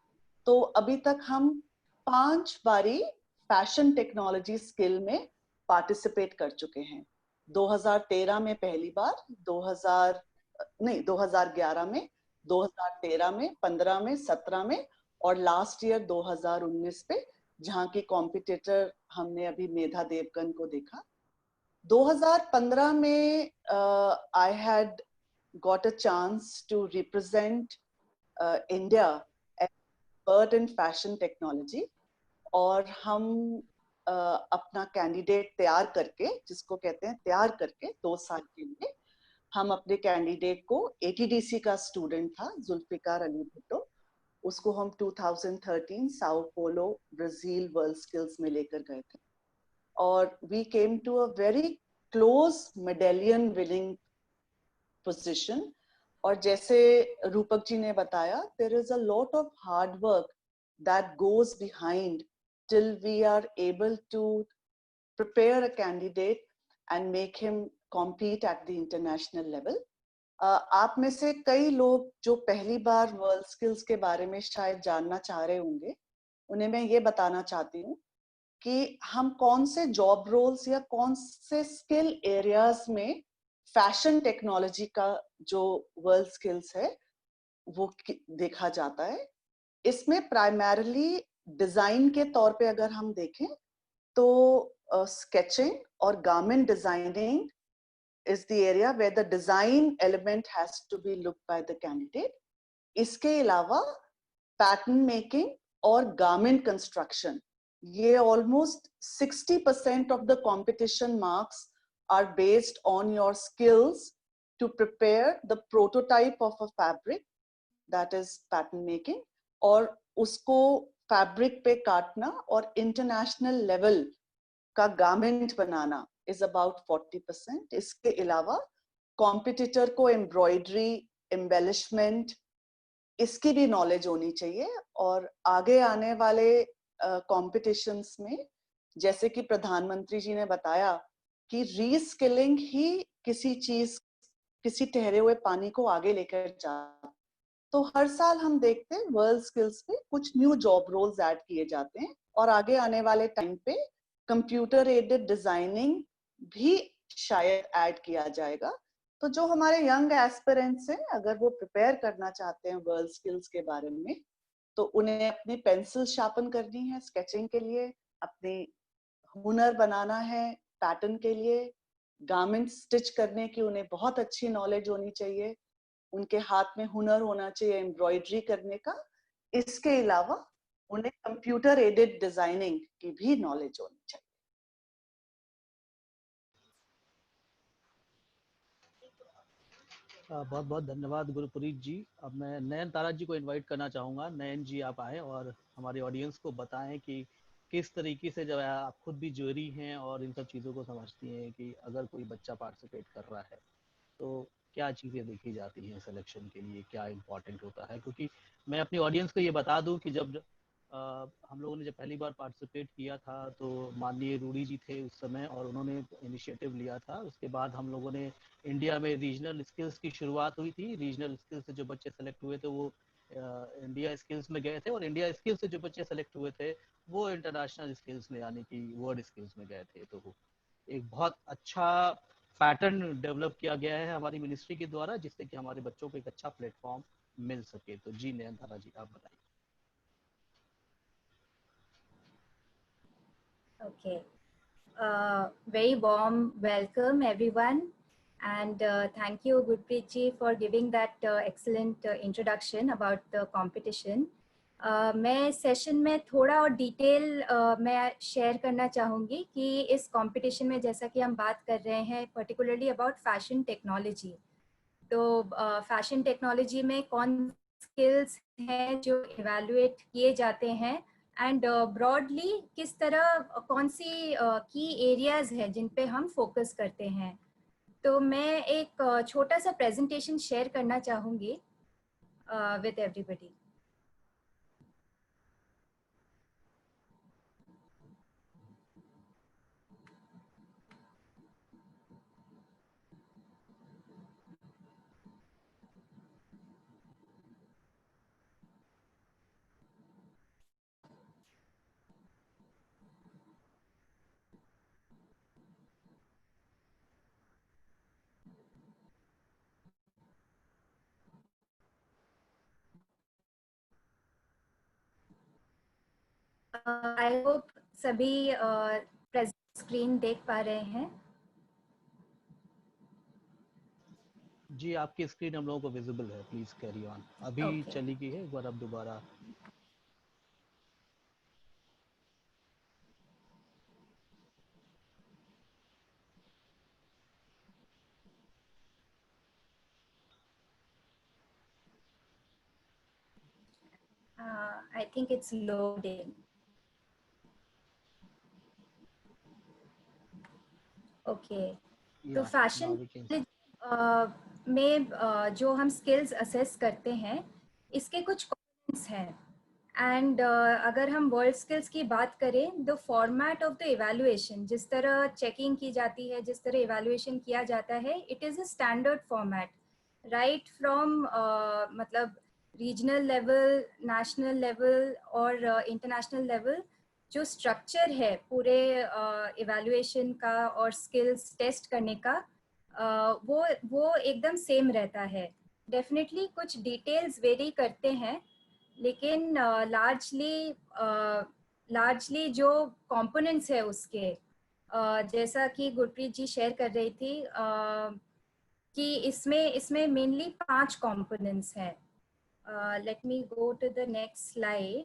तो अभी तक हम 5 बारी फैशन टेक्नोलॉजी स्किल में पार्टिसिपेट कर चुके हैं। 2013 में पहली बार, 2011 में, 2013 में, 15 में, 17 में, और लास्ट ईयर 2019 पे, जहां की कॉम्पिटिटर हमने अभी मेधा देवगन को देखा। 2015 में I had got a chance to represent India expert in fashion technology, और हम अपना कैंडिडेट तैयार करके, जिसको कहते हैं तैयार करके 2 साल के लिए, हम अपने कैंडिडेट को ATDC का स्टूडेंट था जुल्फिकार अली भुट्टो, उसको हम 2013 Sao Paulo Brazil world skills में लेकर गए थे, और we came to a very close medallion winning position. और जैसे रूपक जी ने बताया, there is a lot of hard work that goes behind till we are able to prepare a candidate and make him compete at the international level. आप में से कई लोग जो पहली बार वर्ल्ड स्किल्स के बारे में शायद जानना चाह रहे होंगे, उन्हें मैं ये बताना चाहती हूँ कि हम कौन से जॉब रोल्स या कौन से स्किल एरियाज में फैशन टेक्नोलॉजी का जो वर्ल्ड स्किल्स है वो देखा जाता है। इसमें प्राइमरीली डिजाइन के तौर पे अगर हम देखें तो स्केचिंग और garment designing is the area where the design element has to be looked by the candidate. इसके अलावा पैटर्न मेकिंग और गारमेंट कंस्ट्रक्शन, ये almost 60% of the competition marks are based on your skills to prepare the prototype of a fabric, that is pattern making, और उसको fabric पे काटना और international level का गारमेंट बनाना is about 40%. इसके अलावा कॉम्पिटिटर को एम्ब्रॉयडरी, एम्बेलिशमेंट, इसकी भी नॉलेज होनी चाहिए। और आगे आने वाले कॉम्पिटिशंस में, जैसे कि प्रधानमंत्री जी ने बताया कि रीस्किलिंग ही किसी चीज, किसी ठहरे हुए पानी को आगे लेकर जाता, तो हर साल हम देखते हैं वर्ल्ड स्किल्स पे कुछ न्यू जॉब रोल्स ऐड किए जाते हैं, और आगे आने वाले टाइम पे कंप्यूटर एडेड डिजाइनिंग भी शायद ऐड किया जाएगा। तो जो हमारे यंग एस्पिरेंट्स हैं, अगर वो प्रिपेयर करना चाहते हैं वर्ल्ड स्किल्स के बारे में, तो उन्हें अपनी पेंसिल शार्पन करनी है स्केचिंग के लिए, अपनी हुनर बनाना है पैटर्न के लिए, गारमेंट स्टिच करने की उन्हें बहुत अच्छी नॉलेज होनी चाहिए, उनके हाथ में हुनर होना चाहिए एम्ब्रॉयडरी करने का। इसके अलावा उन्हें कंप्यूटर एडेड डिजाइनिंग की भी नॉलेज होनी चाहिए। बहुत बहुत धन्यवाद गुरप्रीत जी। अब मैं नयन तारा जी को इनवाइट करना चाहूँगा। नयन जी आप आए और हमारे ऑडियंस को बताएं कि किस तरीके से जब आप खुद भी ज्वेलरी हैं और इन सब चीज़ों को समझती हैं कि अगर कोई बच्चा पार्टिसिपेट कर रहा है तो क्या चीज़ें देखी जाती हैं सिलेक्शन के लिए, क्या इम्पोर्टेंट होता है। क्योंकि मैं अपनी ऑडियंस को ये बता दूं कि जब हम लोगों ने जब पहली बार पार्टिसिपेट किया था तो माननीय रूडी जी थे उस समय और उन्होंने इनिशिएटिव लिया था। उसके बाद हम लोगों ने इंडिया में रीजनल स्किल्स की शुरुआत हुई थी। रीजनल स्किल्स से जो बच्चे सेलेक्ट हुए थे वो इंडिया स्किल्स में गए थे और इंडिया स्किल्स से जो बच्चे सेलेक्ट हुए थे वो इंटरनेशनल स्किल्स में यानी कि वर्ल्ड स्किल्स में गए थे। तो एक बहुत अच्छा पैटर्न डेवलप किया गया है हमारी मिनिस्ट्री के द्वारा जिससे कि हमारे बच्चों को एक अच्छा प्लेटफॉर्म मिल सके। तो जी नयन तारा जी आप बताइए। Okay. Very warm welcome everyone, and thank you Gurpreet ji for giving that excellent introduction about the competition. मैं सेशन में थोड़ा और डिटेल मैं शेयर करना चाहूँगी कि इस कंपटीशन में जैसा कि हम बात कर रहे हैं पर्टिकुलरली अबाउट फैशन टेक्नोलॉजी, तो फैशन टेक्नोलॉजी में कौन स्किल्स हैं जो इवैल्यूएट किए जाते हैं एंड ब्रॉडली किस तरह कौन सी की एरियाज है जिन पे हम फोकस करते हैं। तो मैं एक छोटा सा प्रेजेंटेशन शेयर करना चाहूँगी विद एवरीबॉडी। आई होप सभी स्क्रीन देख पा रहे हैं। जी आपकी स्क्रीन हम लोगों को विजिबल है, प्लीज कैरी ऑन। अभी चली गई है, एक बार अब दोबारा। I think it's loading. Okay. तो फैशन में जो हम स्किल्स असेस करते हैं इसके कुछ कंपोनेंट्स हैं एंड अगर हम वर्ल्ड स्किल्स की बात करें the format of the evaluation, जिस तरह चेकिंग की जाती है, जिस तरह इवैल्यूएशन किया जाता है, it is a standard format right from मतलब रीजनल लेवल, नेशनल लेवल और इंटरनेशनल लेवल। जो स्ट्रक्चर है पूरे इवैल्यूएशन का और स्किल्स टेस्ट करने का वो एकदम सेम रहता है। डेफिनेटली कुछ डिटेल्स वेरी करते हैं लेकिन लार्जली जो कंपोनेंट्स है उसके जैसा कि गुरप्रीत जी शेयर कर रही थी कि इसमें मेनली 5 कंपोनेंट्स हैं। Let me go to the next slide.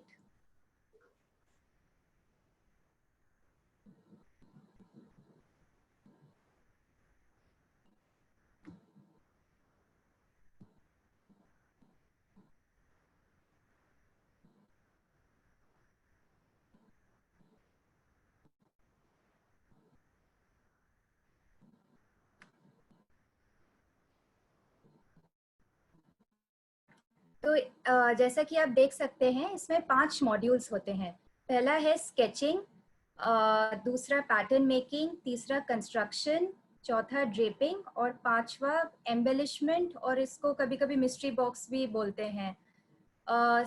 तो जैसा कि आप देख सकते हैं इसमें 5 मॉड्यूल्स होते हैं। पहला है स्केचिंग, दूसरा पैटर्न मेकिंग, तीसरा कंस्ट्रक्शन, चौथा ड्रेपिंग और पांचवा एम्बेलिशमेंट, और इसको कभी कभी मिस्ट्री बॉक्स भी बोलते हैं।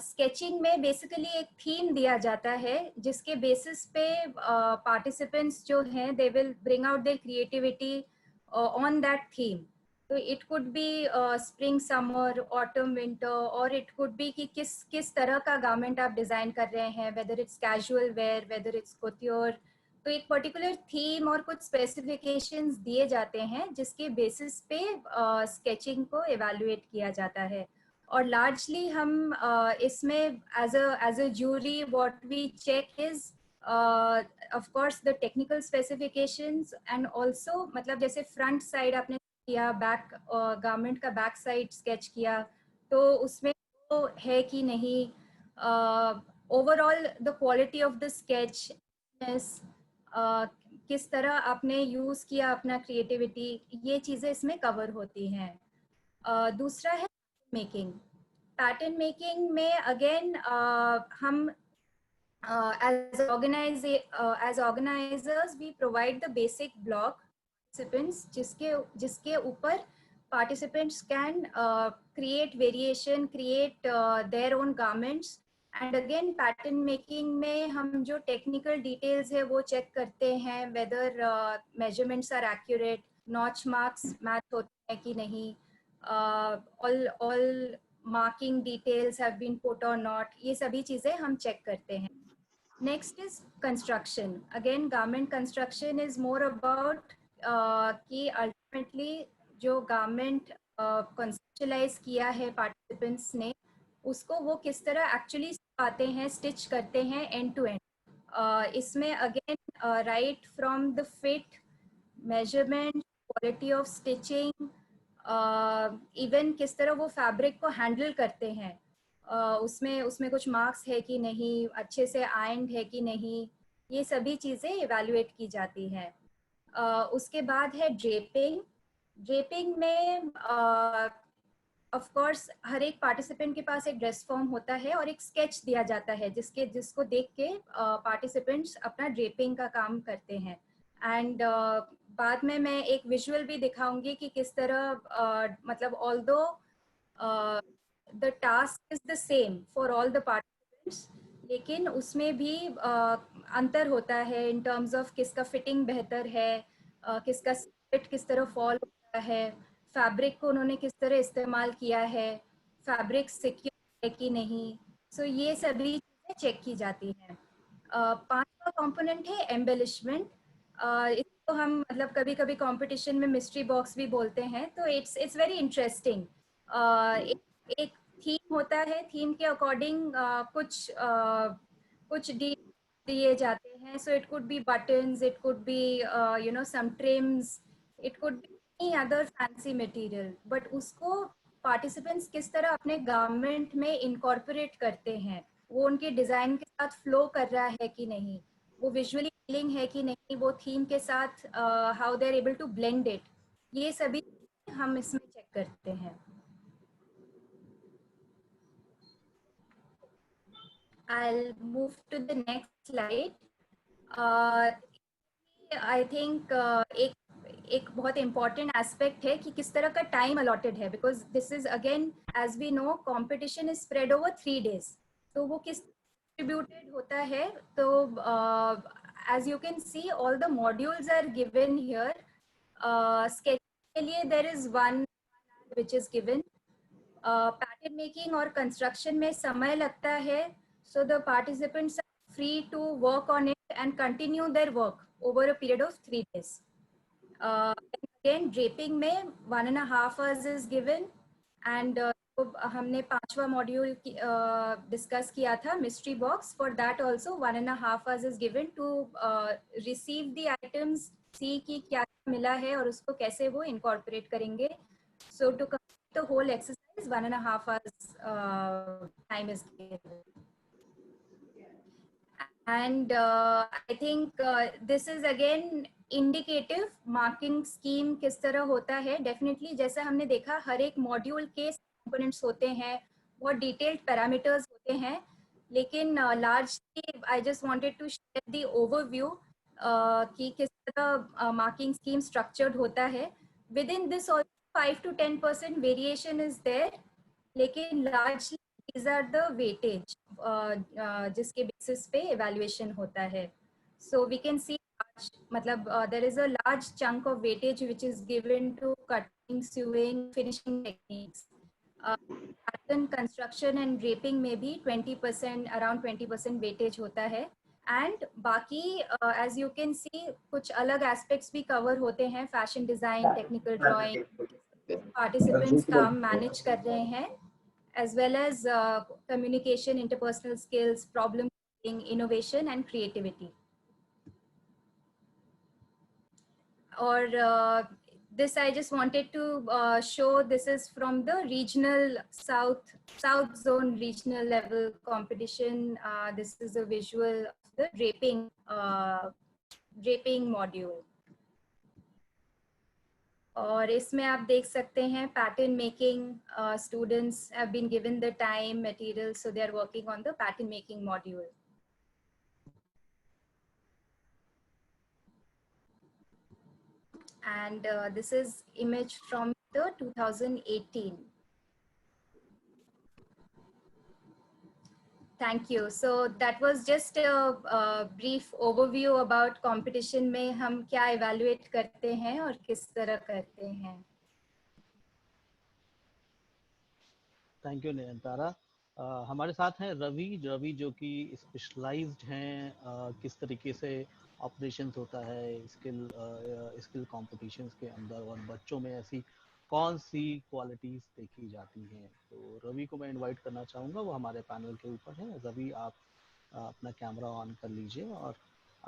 स्केचिंग में बेसिकली एक थीम दिया जाता है जिसके बेसिस पे पार्टिसिपेंट्स जो हैं they will bring out their creativity on that theme. तो it could be spring summer autumn winter, और इट कुड बी कि किस तरह का गारमेंट आप डिजाइन कर रहे हैं, whether it's casual wear, whether it's couture। तो एक पर्टिकुलर थीम और कुछ स्पेसिफिकेशंस दिए जाते हैं जिसके बेसिस पे स्केचिंग को एवेल्युएट किया जाता है। और लार्जली हम इसमें as a jury what we check is of course the technical specifications, and also मतलब जैसे फ्रंट साइड आपने किया, बैक गारमेंट का बैक साइड स्केच किया, तो उसमें तो है कि नहीं, overall the quality of the sketch, किस तरह आपने यूज किया अपना क्रिएटिविटी, ये चीजें इसमें कवर होती हैं। दूसरा है मेकिंग। पैटर्न मेकिंग में अगेन हम as organizers we provide the basic block participants जिसके ऊपर participants can create variation, create their own garments। and again pattern making में हम जो technical details है वो check करते हैं, whether measurements are accurate, notch marks match होते हैं कि नहीं, all marking details have been put or not, ये सभी चीजें हम check करते हैं। Next is construction. Again, garment construction is more about कि ultimately जो garment conceptualize किया है participants ने, उसको वो किस तरह actually आते हैं, stitch करते हैं end to end। इसमें again right from the fit, measurement, quality of stitching, even किस तरह वो fabric को handle करते हैं, उसमें कुछ मार्क्स है कि नहीं, अच्छे से आयर्न्ड है कि नहीं, ये सभी चीज़ें इवैल्यूएट की जाती हैं। उसके बाद है ड्रेपिंग। ड्रेपिंग में ऑफ कोर्स हर एक पार्टिसिपेंट के पास एक ड्रेस फॉर्म होता है और एक स्केच दिया जाता है जिसको देख के पार्टिसिपेंट्स अपना ड्रेपिंग का काम करते हैं। एंड बाद में मैं एक विजुअल भी दिखाऊंगी कि किस तरह मतलब although the task is the same for all the participants, लेकिन उसमें भी अंतर होता है in terms of किसका फिटिंग बेहतर है, किसका फिट किस तरह फॉल होता है, फैब्रिक को उन्होंने किस तरह इस्तेमाल किया है, फैब्रिक सिक्योर है कि नहीं, सो ये सभी चीज़ें चेक की जाती हैं। पांचवा कंपोनेंट है एम्बेलिशमेंट। इसको हम मतलब कभी कभी कंपटीशन में मिस्ट्री बॉक्स भी बोलते हैं, तो इट्स वेरी इंटरेस्टिंग। एक थीम होता है, थीम के अकॉर्डिंग कुछ दिए जाते हैं, so it could be buttons, it could be you know some trims, it could be any other fancy material, but उसको पार्टिसिपेंट्स किस तरह अपने गारमेंट में इनकॉर्पोरेट करते हैं, वो उनके डिजाइन के साथ फ्लो कर रहा है कि नहीं, वो विजुअली फीलिंग है कि नहीं, वो थीम के साथ how they are able to blend it, ये सभी हम इसमें चेक करते हैं। I'll move to the next slide. I think एक बहुत important aspect है कि किस तरह का time allotted है, because this is again as we know competition is spread over 3 days. तो वो किस distributed होता है, तो as you can see all the modules are given here. Sketch के लिए there is one which is given. Pattern making और construction में समय लगता है, so the participants are free to work on it and continue their work over a period of 3 days. Again draping में 1.5 hours is given, and हमने 5वां module discuss किया था mystery box, for that also 1.5 hours is given to receive the items, see कि क्या मिला है और उसको कैसे वो incorporate करेंगे, so to complete the whole exercise 1.5 hours time is given. And I think this is again indicative marking scheme किस तरह होता है। Definitely जैसा हमने देखा हर एक मॉड्यूल के components होते हैं, बहुत detailed parameters होते हैं, लेकिन largely I just wanted to share the overview कि किस तरह marking scheme structured होता है। Within this also 5 to 10% variation is there, लेकिन largely these are the weightage जिसके basis पे evaluation होता है। So we can see large matlab, there is a large chunk of weightage which is given to cutting, sewing, finishing techniques. Pattern construction and draping में भी 20%, around 20% weightage होता है. And बाकी as you can see कुछ अलग aspects भी cover होते हैं, fashion design, technical drawing, participants काम manage कर रहे हैं, as well as communication, interpersonal skills, problem solving, innovation and creativity. Or this I just wanted to show, this is from the regional South Zone regional level competition. This is a visual of the draping module. और इसमें आप देख सकते हैं pattern making, students have been given the time, materials, so they are working on the pattern making module. And this is image from the 2018. Thank you. So that was just a brief overview about competition में हम क्या evaluate करते हैं और किस तरह करते हैं. Thank you Nayanthara. हमारे साथ हैं रवि जो कि स्पेशलाइज्ड हैं किस तरीके से ऑपरेशंस होता है स्किल कॉम्पिटिशन्स के अंदर और बच्चों में ऐसी कौन सी क्वालिटीज़ देखी जाती हैं. तो रवि को मैं इनवाइट करना चाहूँगा, वो हमारे पैनल के ऊपर है. रवि, आप अपना कैमरा ऑन कर लीजिए और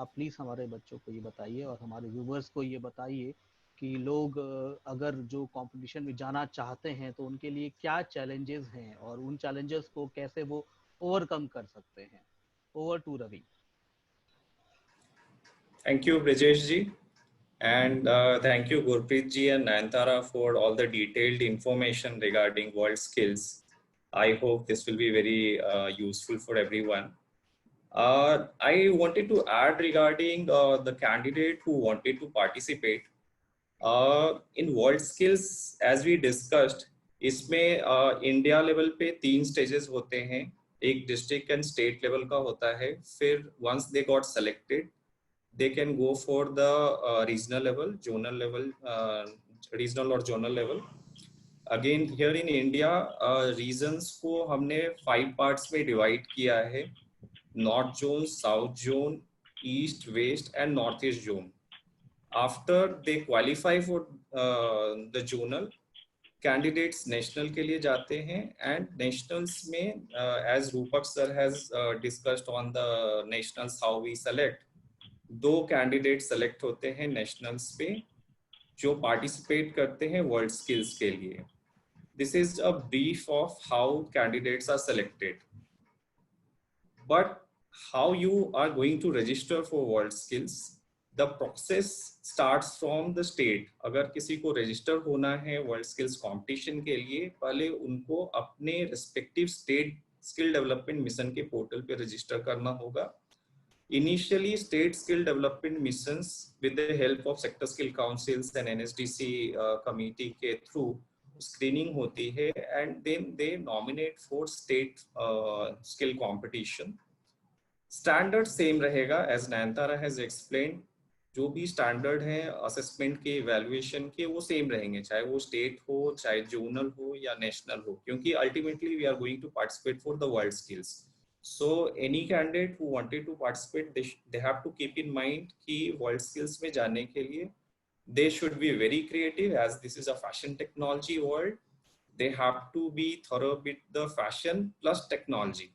आप प्लीज़ हमारे बच्चों को ये बताइए और हमारे व्यूवर्स को ये बताइए कि लोग अगर जो कंपटीशन में जाना चाहते हैं तो उनके लिए क्या चैलेंजेस हैं और उन चैलेंजेस को कैसे वो ओवरकम कर सकते हैं. Over to Ravi. Thank you, Brijesh ji, and thank you, Gurpreet ji and Nayantara, for all the detailed information regarding WorldSkills. I hope this will be very useful for everyone. I wanted to add regarding the candidate who wanted to participate in WorldSkills. As we discussed, इसमें India level पे 3 stages होते हैं. एक district and state level का होता है. फिर once they got selected, they can go for the regional level, zonal level, regional or zonal level. Again, here in India, regions को हमने 5 parts में divide किया है. North zone, South zone, East, West and Northeast zone. After they qualify for the zonal, candidates national के लिए जाते हैं. And nationals में, as Rupak sir has discussed on the nationals how we select, 2 candidate select होते हैं nationals पे जो participate करते हैं वर्ल्ड स्किल्स के लिए. This is a brief of how candidates are selected. But how you are going to register for world skills, the process starts from the state. अगर किसी को रजिस्टर होना है वर्ल्ड स्किल्स कॉम्पिटिशन के लिए, पहले उनको अपने respective state skill development mission के पोर्टल पे रजिस्टर करना होगा. Initially, state skill development missions with the help of sector skill councils and NSDC committee के through screening होती है and then they nominate for state skill competition. Standard same रहेगा as Nayantara has explained. जो भी standard है assessment के evaluation के वो same रहेंगे, चाहे वो state हो, चाहे zonal हो या national हो, क्योंकि ultimately we are going to participate for the world skills. So any candidate who wanted to participate, they have to keep in mind कि world skills में जाने के लिए they should be very creative, as this is a fashion technology world. They have to be thorough with the fashion plus technology.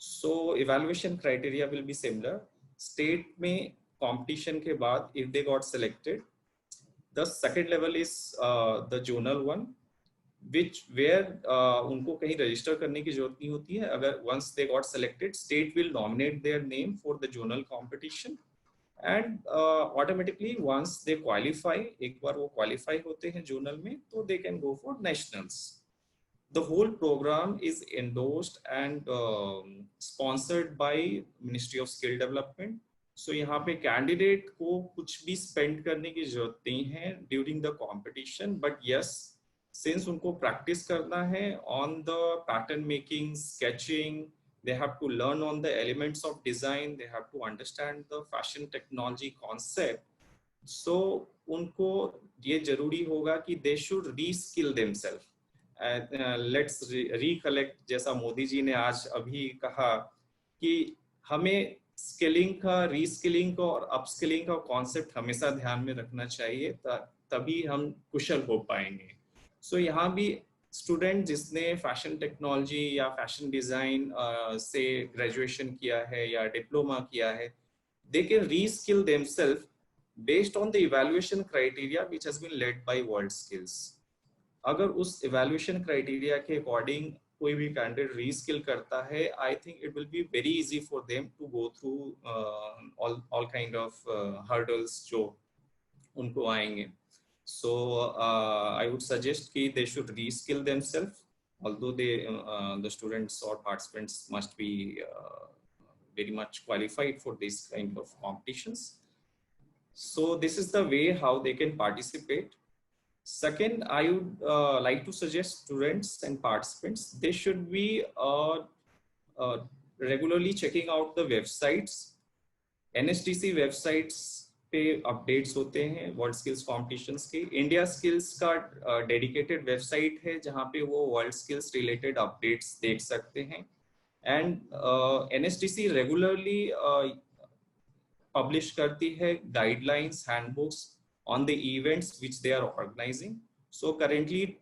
So evaluation criteria will be similar. State में competition के बाद if they got selected, the second level is the zonal one, where उनको कहीं register करने की जरूरत नहीं होती है. अगर once they got selected, state will nominate their name for the zonal competition and automatically once they qualify, एक बार वो qualify होते हैं zonal में, तो they can go for nationals. The whole program is endorsed and sponsored by Ministry of Skill Development. So यहाँ पे candidate को कुछ भी spend करने की जरूरत नहीं है during the competition, but yes, since उनको प्रैक्टिस करना है on the pattern making, sketching, they have to learn on the elements of design, they have to understand the fashion technology concept. So उनको ये जरूरी होगा कि they should re-skill themselves. Let's recollect जैसा मोदी जी ने आज अभी कहा कि हमें स्किलिंग का, रीस्किलिंग का और अपस्किलिंग का कॉन्सेप्ट हमेशा ध्यान में रखना चाहिए, तभी हम कुशल हो पाएंगे. सो यहाँ भी स्टूडेंट जिसने फैशन टेक्नोलॉजी या फैशन डिजाइन से ग्रेजुएशन किया है या डिप्लोमा किया है, they can reskill themselves based on the evaluation criteria which has been led by WorldSkills. अगर उस evaluation criteria के according कोई भी कैंडिडेट रीस्किल करता है, I think it will be very easy for them to go through all kind of hurdles जो उनको आएंगे. So I would suggest कि they should reskill themselves, although the students or participants must be very much qualified for this kind of competitions. So this is the way how they can participate. Second, I would like to suggest students and participants, they should be regularly checking out the websites. NSDC websites पे updates होते हैं World Skills competitions के. India Skills का dedicated website है जहाँ पे वो World Skills related updates देख सकते हैं. And NSDC regularly publish करती है guidelines, handbooks on the events which they are organizing. So currently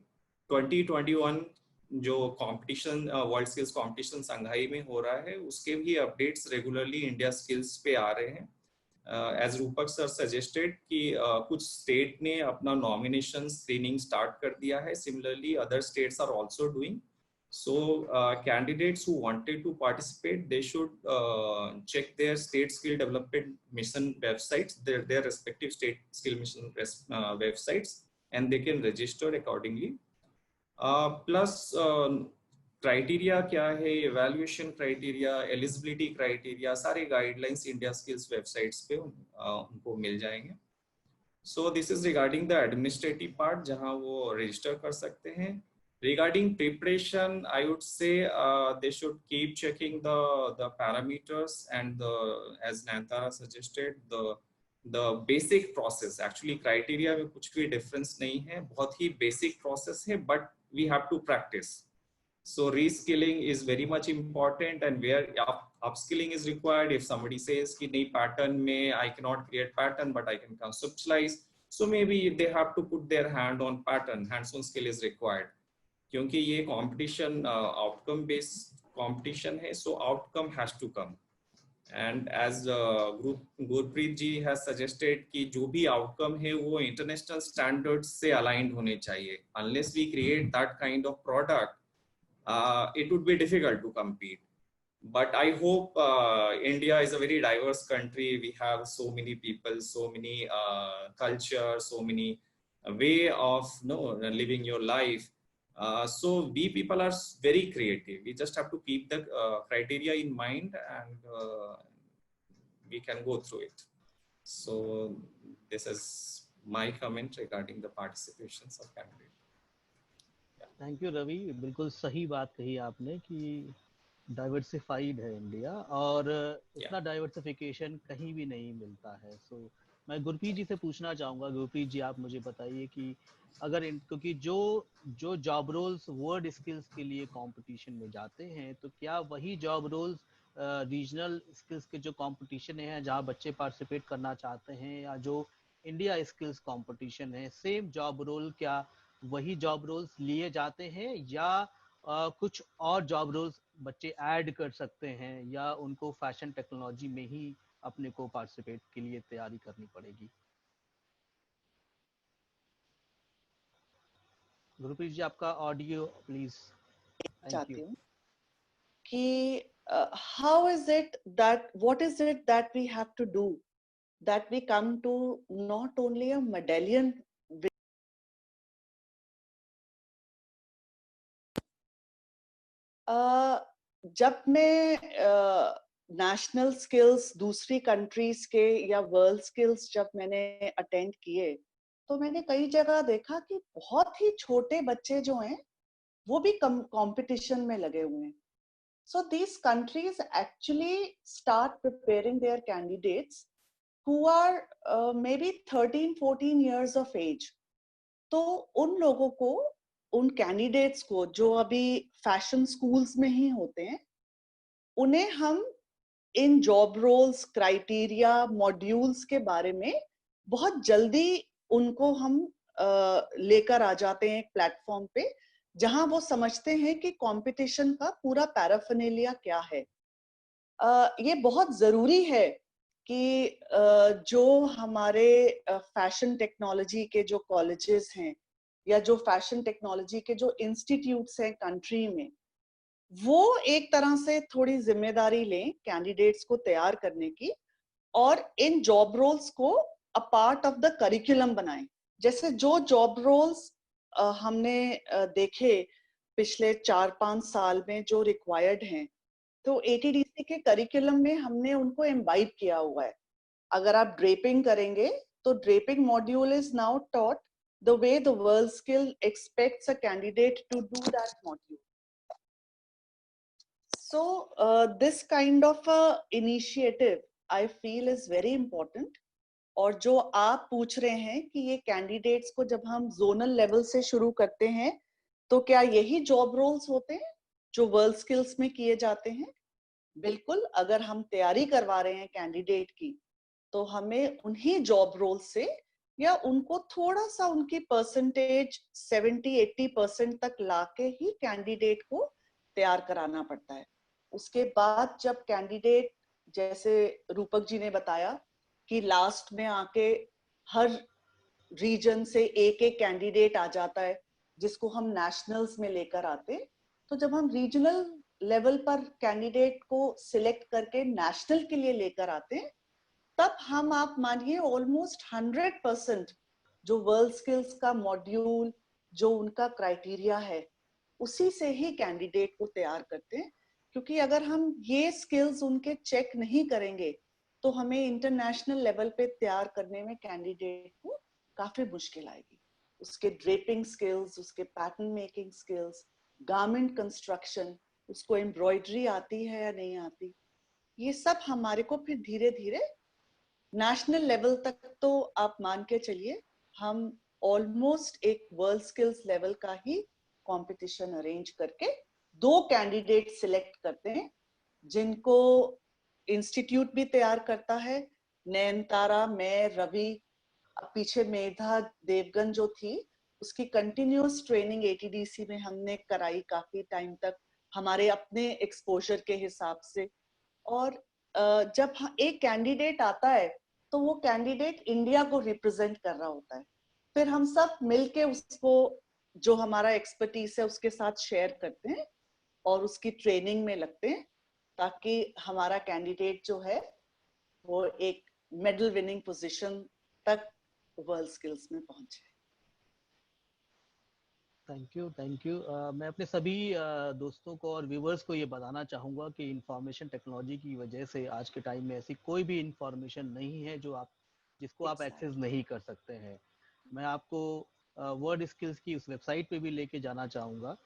2021 जो competition World Skills competition संघाई में हो रहा है, उसके भी updates regularly India Skills पे आ रहे हैं. As Rupak sir suggested कि कुछ state ने अपना nomination screening start कर दिया है. Similarly other states are also doing. So candidates who wanted to participate, they should check their state skill development mission websites, their respective state skill mission websites, and they can register accordingly. Plus criteria क्या है, evaluation criteria, eligibility criteria, सारे guidelines India Skills websites पे उनको मिल जाएंगे. So this is regarding the administrative part जहाँ वो register कर सकते हैं. Regarding preparation, I would say they should keep checking the parameters and as Nayantara suggested, the basic process. Actually, criteria में कुछ भी difference नहीं है, बहुत ही basic process है, but we have to practice. So reskilling is very much important, and where upskilling is required. If somebody says कि नहीं pattern में I cannot create pattern, but I can conceptualize, so maybe they have to put their hand on pattern. Hands-on skill is required. क्योंकि ये competition outcome based competition है, so outcome has to come. And as Gurpreet ji has suggested कि जो भी outcome है वो international standards से aligned होने चाहिए. Unless we create that kind of product, it would be difficult to compete. But I hope India is a very diverse country. We have so many people, so many culture, so many way of living your life. So we people are very creative. We just have to keep the criteria in mind, and we can go through it. So this is my comment regarding the participations of candidates. Thank you Ravi, बिल्कुल सही बात कही आपने कि diversified है India, और इतना diversification कहीं भी नहीं मिलता है. सो मैं गुरप्रीत जी से पूछना चाहूँगा. गुरप्रीत जी, आप मुझे बताइए कि अगर क्योंकि जो जॉब रोल्स वर्ड स्किल्स के लिए कंपटीशन में जाते हैं, तो क्या वही जॉब रोल्स रीजनल स्किल्स के जो कंपटीशन है जहाँ बच्चे पार्टिसिपेट करना चाहते हैं, या जो इंडिया स्किल्स कंपटीशन है, सेम जॉब रोल क्या वही जॉब रोल्स लिए जाते हैं, या कुछ और जॉब रोल्स बच्चे ऐड कर सकते हैं, या उनको फैशन टेक्नोलॉजी में ही अपने को पार्टिसिपेट के लिए तैयारी करनी पड़ेगी? गुरप्रीत जी, आपका ऑडियो प्लीज. चाहती हूँ कि how is it that what is it that we have to do that we come to not only a medallion जब मैं नेशनल स्किल्स दूसरी कंट्रीज के या वर्ल्ड स्किल्स जब मैंने अटेंड किए, तो मैंने कई जगह देखा कि बहुत ही छोटे बच्चे जो हैं वो भी कंपटीशन में लगे हुए हैं. So these countries actually start preparing their candidates who are maybe 13-14 years of age. तो उन लोगों को, उन कैंडिडेट्स को जो अभी फैशन स्कूल्स में ही होते हैं, उन्हें हम इन जॉब रोल्स, क्राइटेरिया, मॉड्यूल्स के बारे में बहुत जल्दी उनको हम लेकर आ जाते हैं एक प्लेटफॉर्म पे, जहां वो समझते हैं कि कंपटीशन का पूरा पैराफर्नेलिया क्या है। ये बहुत जरूरी है कि जो हमारे फैशन टेक्नोलॉजी के जो कॉलेजेस हैं या जो फैशन टेक्नोलॉजी के जो इंस्टीट्यूट्स हैं कंट्री में, वो एक तरह से थोड़ी जिम्मेदारी लें कैंडिडेट्स को तैयार करने की और इन जॉब रोल्स को a part of the curriculum बनाएं। जैसे जो जॉब रोल्स हमने देखे पिछले 4-5 साल में जो रिक्वायर्ड हैं, तो एटीडीसी के करिकुलम में हमने उनको इम्बाइब किया हुआ है। अगर आप ड्रेपिंग करेंगे तो draping module is now taught the way the world skill expects a candidate to do that module. So this kind of initiative I feel is very important। और जो आप पूछ रहे हैं कि ये कैंडिडेट्स को जब हम जोनल लेवल से शुरू करते हैं तो क्या यही जॉब रोल्स होते हैं जो वर्ल्ड स्किल्स में किए जाते हैं? बिल्कुल। अगर हम तैयारी करवा रहे हैं कैंडिडेट की तो हमें उन्हीं जॉब रोल से या उनको थोड़ा सा उनकी परसेंटेज 70-80% तक लाके ही कैंडिडेट को तैयार कराना पड़ता है। उसके बाद जब कैंडिडेट, जैसे रूपक जी ने बताया कि लास्ट में आके हर रीजन से एक एक कैंडिडेट आ जाता है जिसको हम नेशनल्स में लेकर आते, तो जब हम रीजनल लेवल पर कैंडिडेट को सिलेक्ट करके नेशनल के लिए लेकर आते हैं, तब हम, आप मानिए, ऑलमोस्ट 100% जो वर्ल्ड स्किल्स का मॉड्यूल, जो उनका क्राइटेरिया है, उसी से ही कैंडिडेट को तैयार करते हैं। क्योंकि अगर हम ये स्किल्स उनके चेक नहीं करेंगे तो हमें इंटरनेशनल लेवल पे तैयार करने में कैंडिडेट को काफी मुश्किल आएगी। उसके ड्रेपिंग स्किल्स, उसके pattern making skills, garment construction, उसको एम्ब्रॉयडरी आती है या नहीं आती, ये सब हमारे को फिर धीरे धीरे नेशनल लेवल तक, तो आप मान के चलिए हम ऑलमोस्ट एक वर्ल्ड स्किल्स लेवल का ही कंपटीशन अरेंज करके 2 कैंडिडेट सिलेक्ट करते हैं जिनको इंस्टीट्यूट भी तैयार करता है। नयनतारा, मैं, रवि, पीछे मेधा देवगन जो थी, उसकी कंटिन्यूअस ट्रेनिंग एटीडीसी में हमने कराई काफी टाइम तक हमारे अपने एक्सपोजर के हिसाब से। और जब एक कैंडिडेट आता है तो वो कैंडिडेट इंडिया को रिप्रेजेंट कर रहा होता है। फिर हम सब मिलके उसको, जो हमारा एक्सपर्टीज है, उसके साथ शेयर करते हैं और उसकी ट्रेनिंग में लगते हैं ताकि हमारा कैंडिडेट जो है वो एक मेडल विनिंग पोजीशन तक वर्ल्ड स्किल्स में पहुंचे। Thank you, thank you. मैं अपने सभी दोस्तों को और व्यूवर्स को ये बताना चाहूँगा कि इंफॉर्मेशन टेक्नोलॉजी की वजह से आज के टाइम में ऐसी कोई भी इंफॉर्मेशन नहीं है जिसको आप एक्सेस नहीं कर सकते हैं। मैं आपको वर्ड स्किल्स की उस वेबसाइट पे भी लेके जाना चाहूँगा,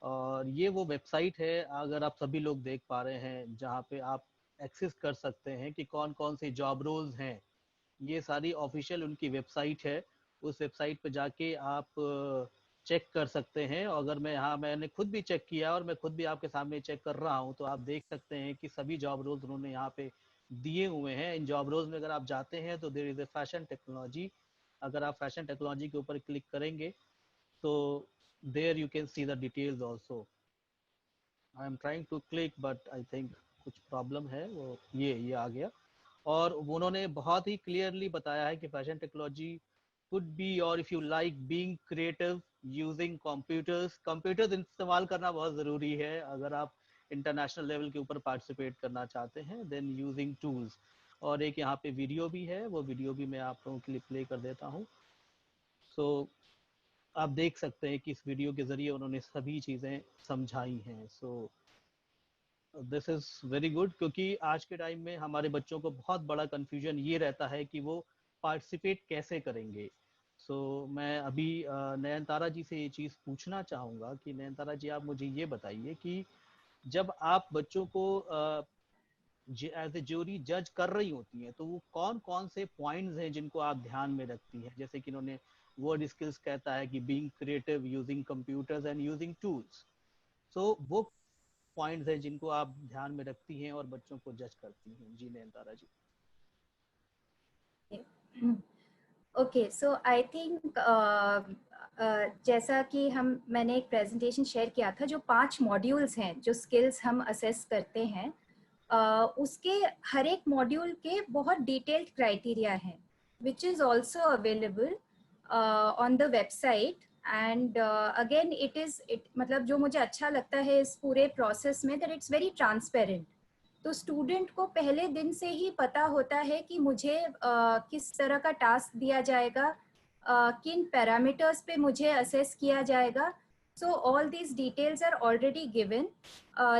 और ये वो वेबसाइट है, अगर आप सभी लोग देख पा रहे हैं, जहाँ पे आप एक्सेस कर सकते हैं कि कौन कौन से जॉब रोल्स हैं। ये सारी ऑफिशियल उनकी वेबसाइट है। उस वेबसाइट पे जाके आप चेक कर सकते हैं। और अगर मैंने खुद भी चेक किया और मैं खुद भी आपके सामने चेक कर रहा हूँ, तो आप देख सकते हैं कि सभी जॉब रोल्स उन्होंने यहाँ पे दिए हुए हैं। इन जॉब रोल्स में अगर आप जाते हैं तो there is a fashion technology. अगर आप फैशन टेक्नोलॉजी के ऊपर क्लिक करेंगे तो there you can see the details also. I am trying to click but I think कुछ प्रॉब्लम है। वो ये आ गया। और उन्होंने बहुत ही क्लियरली बताया है कि fashion technology could be, or if you like, being creative using computers इस्तेमाल करना बहुत ज़रूरी है अगर आप इंटरनेशनल लेवल के ऊपर पार्टिसिपेट करना चाहते हैं। देन यूजिंग टूल्स, और एक यहाँ पे वीडियो भी है, वो वीडियो भी मैं आप लोगों के लिए प्ले कर देता हूँ। सो आप देख सकते हैं कि इस वीडियो के ज़रिए उन्होंने सभी चीज़ें समझाई हैं। So this is very good, क्योंकि आज के टाइम में हमारे बच्चों को बहुत बड़ा कन्फ्यूजन ये रहता है कि वो पार्टिसिपेट कैसे करेंगे। मैं अभी नयनतारा जी से ये चीज़ पूछना चाहूँगा कि नयनतारा जी, आप मुझे ये बताइए कि जब आप बच्चों को एज ए ज्यूरी जज कर रही होती हैं, तो वो कौन कौन से पॉइंट्स हैं जिनको आप ध्यान में रखती हैं? जैसे कि इन्होंने वर्ड स्किल्स कहता है कि being creative, using computers and using tools, so वो पॉइंट्स हैं जिनको आप ध्यान में रखती हैं और बच्चों को जज करती हैं? जी नयनतारा जी। ओके, सो आई थिंक जैसा कि मैंने एक प्रेजेंटेशन शेयर किया था, जो 5 मॉड्यूल्स हैं जो स्किल्स हम असेस करते हैं, उसके हर एक मॉड्यूल के बहुत डिटेल्ड क्राइटेरिया हैं, which is also available on the website. And again it मतलब जो मुझे अच्छा लगता है इस पूरे प्रोसेस में, दैट इट्स वेरी ट्रांसपेरेंट। तो स्टूडेंट को पहले दिन से ही पता होता है कि मुझे किस तरह का टास्क दिया जाएगा, किन पैरामीटर्स पे मुझे असेस किया जाएगा। So all these details are already given,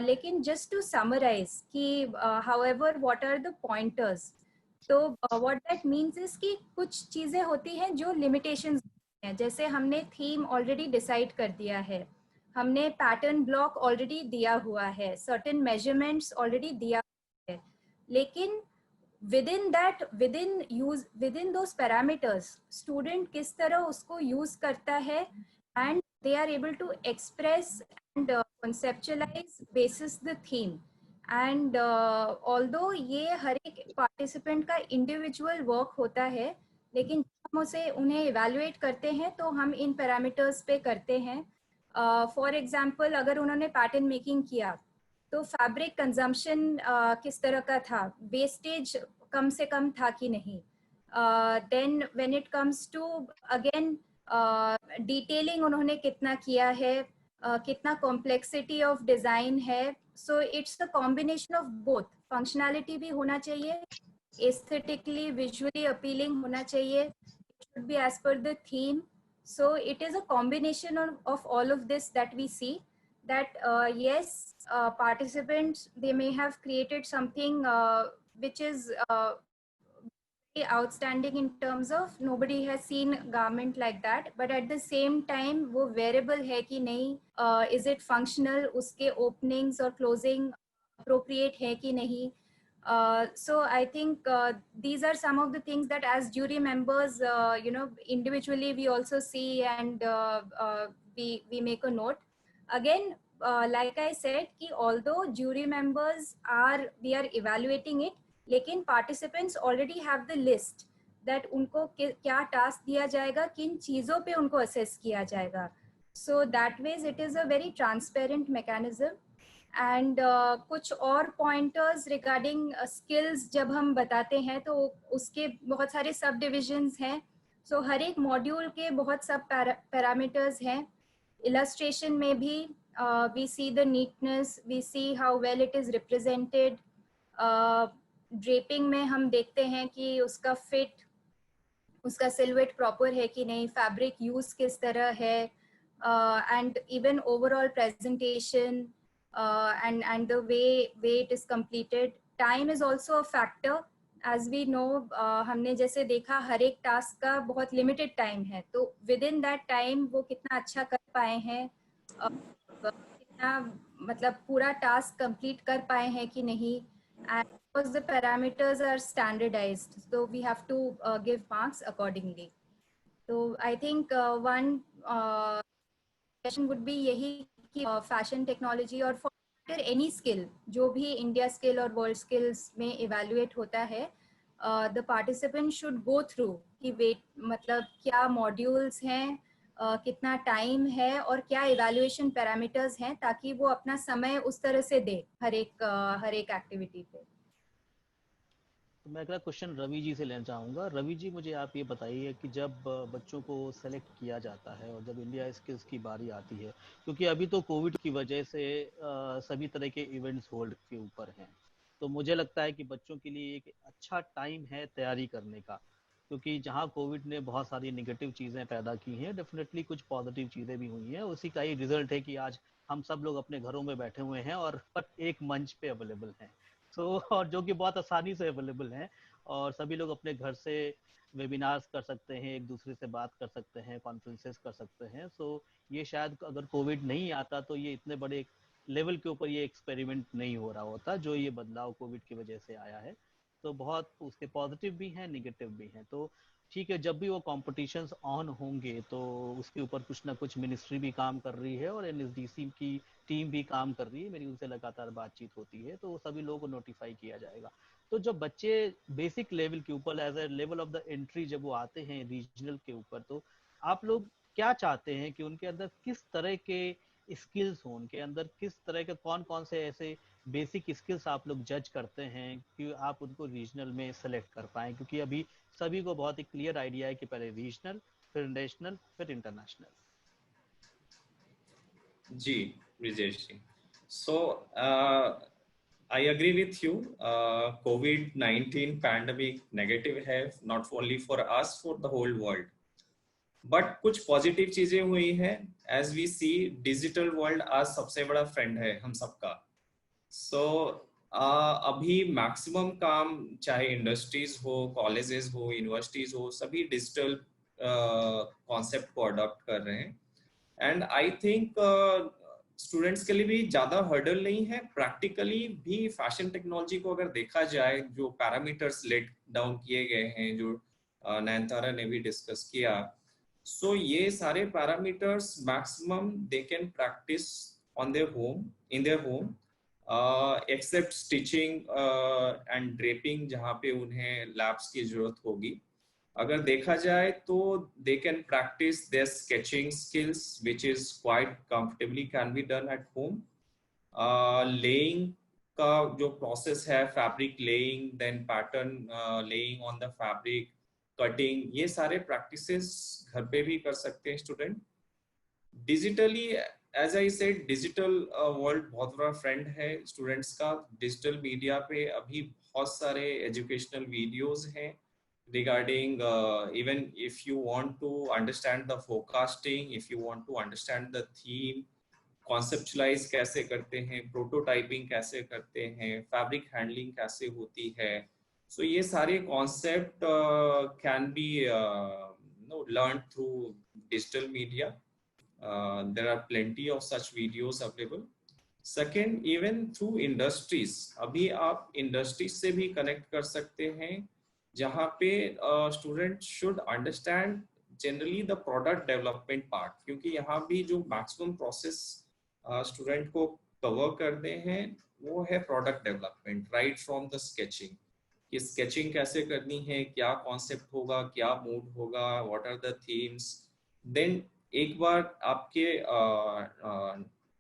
लेकिन जस्ट टू समराइज कि however what are the pointers, तो व्हाट दैट मीन्स इज कि कुछ चीज़ें होती हैं जो लिमिटेशंस हैं। जैसे हमने थीम ऑलरेडी डिसाइड कर दिया है, हमने पैटर्न ब्लॉक ऑलरेडी दिया हुआ है, सर्टेन मेजरमेंट्स ऑलरेडी दिया हुआ है, लेकिन within those parameters स्टूडेंट किस तरह उसको यूज करता है, and they are able to express and conceptualize basis the theme. And although ये हर एक पार्टिसिपेंट का इंडिविजुअल वर्क होता है, लेकिन हम उन्हें इवेल्युएट करते हैं तो हम इन पैरामीटर्स पे करते हैं। फॉर एग्जाम्पल, अगर उन्होंने पैटर्न मेकिंग किया तो फैब्रिक कंजम्पशन किस तरह का था, वेस्टेज कम से कम था कि नहीं। Then when it comes to again detailing उन्होंने कितना किया है, कितना कॉम्प्लेक्सिटी ऑफ डिजाइन है। So it's a combination of both, functionality भी होना चाहिए, एस्थेटिकली विजुअली अपीलिंग होना चाहिए, it should be as per the theme. So it is a combination of all of this that we see, that yes, participants, they may have created something which is outstanding in terms of nobody has seen garment like that, but at the same time वो wearable है कि नहीं, is it functional, उसके openings और closing appropriate है कि नहीं। So I think these are some of the things that as jury members, individually we also see, and we make a note. Again, like I said, कि although jury members we are evaluating it, लेकिन participants already have the list that उनको क्या task दिया जाएगा, किन चीज़ों पे उनको assess किया जाएगा. So that ways it is a very transparent mechanism. And कुछ और पॉइंटर्स रिगार्डिंग स्किल्स जब हम बताते हैं तो उसके बहुत सारे सब डिविजन्स हैं। सो हर एक मॉड्यूल के बहुत सब पैरामीटर्स हैं। इलस्ट्रेशन में भी we see the neatness, we see how well it is represented. Draping में हम देखते हैं कि उसका फिट, उसका सिलवेट प्रॉपर है कि नहीं, फैब्रिक यूज किस तरह है, and even overall presentation and the way it is completed. Time is also a factor, as we know. हमने जैसे देखा हर एक टास्क का बहुत लिमिटेड टाइम है, तो within that time वो कितना अच्छा कर पाए हैं, कितना मतलब पूरा टास्क कंप्लीट कर पाए हैं कि नहीं, and because the parameters are standardized, so we have to give marks accordingly. So I think one question would be यही कि फैशन टेक्नोलॉजी और फॉर एनी स्किल, जो भी इंडिया स्किल और वर्ल्ड स्किल्स में इवेल्युएट होता है, the participant should go through कि वेट मतलब क्या मॉड्यूल्स हैं, कितना टाइम है और क्या इवेल्युएशन पैरामीटर्स हैं, ताकि वो अपना समय उस तरह से दे हर एक एक्टिविटी पे। तो मैं अगला क्वेश्चन रवि जी से लेना चाहूँगा। रवि जी, मुझे आप ये बताइए कि जब बच्चों को सेलेक्ट किया जाता है और जब इंडिया स्किल्स की बारी आती है, क्योंकि अभी तो कोविड की वजह से सभी तरह के इवेंट्स होल्ड के ऊपर हैं, तो मुझे लगता है कि बच्चों के लिए एक अच्छा टाइम है तैयारी करने का, क्योंकि जहाँ कोविड ने बहुत सारी नेगेटिव चीज़ें पैदा की हैं, डेफिनेटली कुछ पॉजिटिव चीज़ें भी हुई हैं। उसी का ही रिजल्ट है कि आज हम सब लोग अपने घरों में बैठे हुए हैं और एक मंच पे अवेलेबल हैं, और जो कि बहुत आसानी से अवेलेबल हैं, और सभी लोग अपने घर से वेबिनार्स कर सकते हैं, एक दूसरे से बात कर सकते हैं, कॉन्फ्रेंसेस कर सकते हैं। सो ये शायद अगर कोविड नहीं आता तो ये इतने बड़े लेवल के ऊपर ये एक्सपेरिमेंट नहीं हो रहा होता, जो ये बदलाव कोविड की वजह से आया है। तो बहुत उसके पॉजिटिव भी हैं, निगेटिव भी हैं। तो ठीक है, जब भी वो कॉम्पिटिशन्स ऑन होंगे तो उसके ऊपर कुछ ना कुछ मिनिस्ट्री भी काम कर रही है और एनएसडीसी की टीम भी काम कर रही है, मेरी उनसे लगातार बातचीत होती है, तो वो सभी लोगों को नोटिफाई किया जाएगा। तो जब बच्चे बेसिक लेवल के ऊपर as a level of the entry जब वो आते हैं रीजनल के ऊपर, तो आप लोग क्या चाहते हैं कि उनके अंदर किस तरह के स्किल्स हो, उनके अंदर किस तरह के कौन कौन से ऐसे बेसिक स्किल्स आप लोग जज करते हैं कि आप उनको रीजनल में सेलेक्ट कर पाएं? क्योंकि अभी सभी को बहुत ही क्लियर आइडिया है कि पहले रीजनल, फिर नेशनल, फिर इंटरनेशनल। जी Brijesh ji, so I agree with you. COVID-19 pandemic negative है, not only for us, for the whole world. But कुछ पॉजिटिव चीजें हुई हैं. As we see, digital world आज सबसे बड़ा फ्रेंड है हम सबका. So अभी मैक्सिमम काम चाहे इंडस्ट्रीज हो, कॉलेजेस हो, यूनिवर्सिटीज हो, सभी डिजिटल कॉन्सेप्ट को अडॉप्ट कर रहे हैं. एंड आई थिंक स्टूडेंट्स के लिए भी ज्यादा हर्डल नहीं है. प्रैक्टिकली भी फैशन टेक्नोलॉजी को अगर देखा जाए, जो पैरामीटर्स लेट डाउन किए गए हैं, जो नयनतारा ने भी डिस्कस किया, सो ये सारे parameters maximum they can practise on their home, in their home, except stitching and draping, जहाँ पे उन्हें लैब्स की जरूरत होगी. अगर देखा जाए तो they can practice their sketching skills, which is quite comfortably can be done at home. Laying का जो process है, fabric laying, then pattern laying on the fabric, cutting, ये सारे practices घर पे भी कर सकते हैं student. Digitally, as I said, digital world बहुत बड़ा friend है students का. Digital media पे अभी बहुत सारे educational videos हैं regarding even if you want to understand the forecasting, if you want to understand the theme, conceptualize कैसे करते हैं, prototyping कैसे करते हैं, fabric handling कैसे होती है. So ये सारे concept can be learned through digital media. There are plenty of such videos available. Second, even through industries, अभी आप industries से भी connect कर सकते हैं, जहाँ पे student should understand generally the product development part, क्योंकि यहाँ भी जो मैक्सिमम प्रोसेस स्टूडेंट को कवर करते हैं वो है product development, right from the sketching, कि स्केचिंग कैसे करनी है, क्या कॉन्सेप्ट होगा, क्या मूड होगा, what are the themes. Then एक बार आपके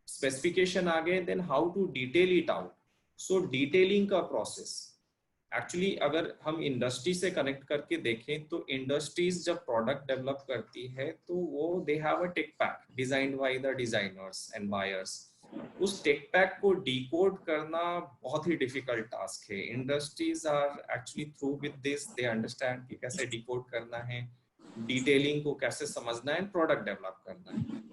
स्पेसिफिकेशन आ गए, then how to detail it out. So detailing का प्रोसेस एक्चुअली अगर हम इंडस्ट्री से कनेक्ट करके देखें तो इंडस्ट्रीज जब प्रोडक्ट डेवलप करती है तो वो they have a tech pack designed by the designers and buyers. उस टेक पैक को डिकोड करना बहुत ही डिफिकल्ट टास्क है. Industries are actually through with this, they understand कि कैसे डिकोड करना है, डिटेलिंग को कैसे समझना है, प्रोडक्ट डेवलप करना है.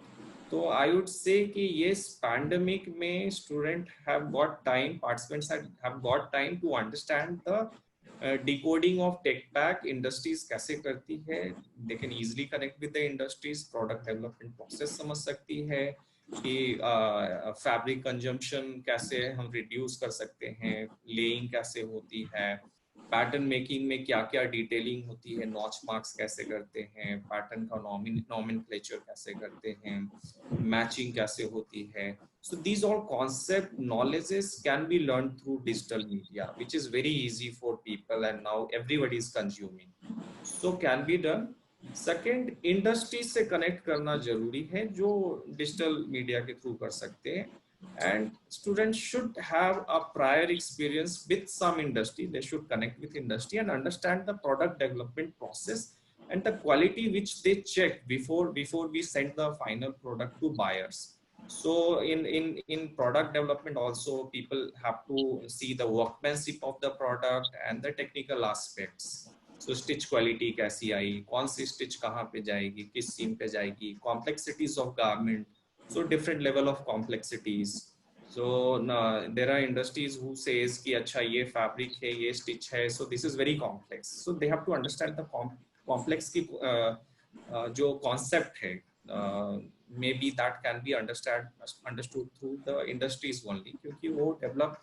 तो आई वुड से कि ये पैंडेमिक में student have got time, participants have got time to understand the decoding of tech pack, industries कैसे करती है. They can easily connect with the industries, product development process समझ सकती है कि फैब्रिक कंजम्पशन कैसे हम रिड्यूस कर सकते हैं, लेइंग कैसे होती है, पैटर्न मेकिंग में क्या क्या डिटेलिंग होती है, नॉच मार्क्स कैसे करते हैं, पैटर्न का नॉमेनक्लेचर कैसे करते हैं, मैचिंग कैसे होती है. So these all concept knowledges can be learn through digital media, which is very easy for people and now everybody is consuming. So can be done. Second, industry से connect करना जरूरी है, जो डिजिटल मीडिया के through कर सकते हैं. And students should have a prior experience with some industry. They should connect with industry and understand the product development process and the quality which they check before we send the final product to buyers. So in product development also, people have to see the workmanship of the product and the technical aspects. So stitch quality कैसी आई, कौन सी stitch कहाँ पे जाएगी, किस सीम पे जाएगी, complexities of garment. So different level of complexities. So there are industries who says कि अच्छा ये fabric है, ये stitch है, so this is very complex. So they have to understand the complex की जो concept है maybe that can be understood through the industries only, क्योंकि वो develop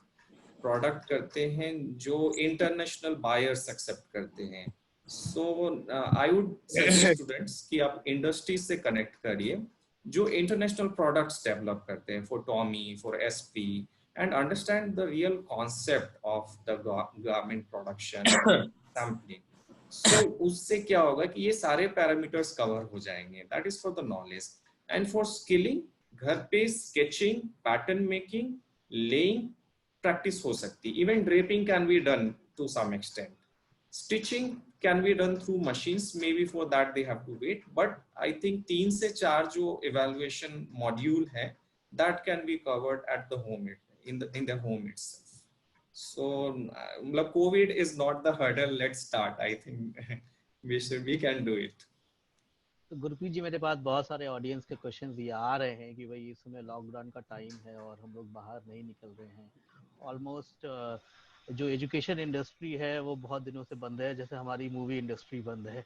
product करते हैं जो international buyers accept करते हैं. So I would suggest students कि आप industries से connect करिए जो international products develop करते हैं, for Tommy, for SP, and understand the real concept of the garment production and sampling. So उससे क्या होगा कि ये सारे parameters cover हो जाएंगे. That is for the knowledge. And for skilling, घर पे sketching, pattern making, laying practice हो सकती. Even draping can be done to some extent. Stitching can be done through machines. Maybe for that they have to wait. But I think 3 से 4 जो evaluation module है, that can be covered at the home in the home itself. So COVID is not the hurdle. Let's start. I think we can do it. तो गुरप्रीत जी, मेरे पास बहुत सारे audience के questions ये आ रहे हैं कि भाई इस समय लॉकडाउन का टाइम है और हम लोग बाहर नहीं निकल रहे हैं. ऑलमोस्ट जो एजुकेशन इंडस्ट्री है वो बहुत दिनों से बंद है, जैसे हमारी मूवी इंडस्ट्री बंद है.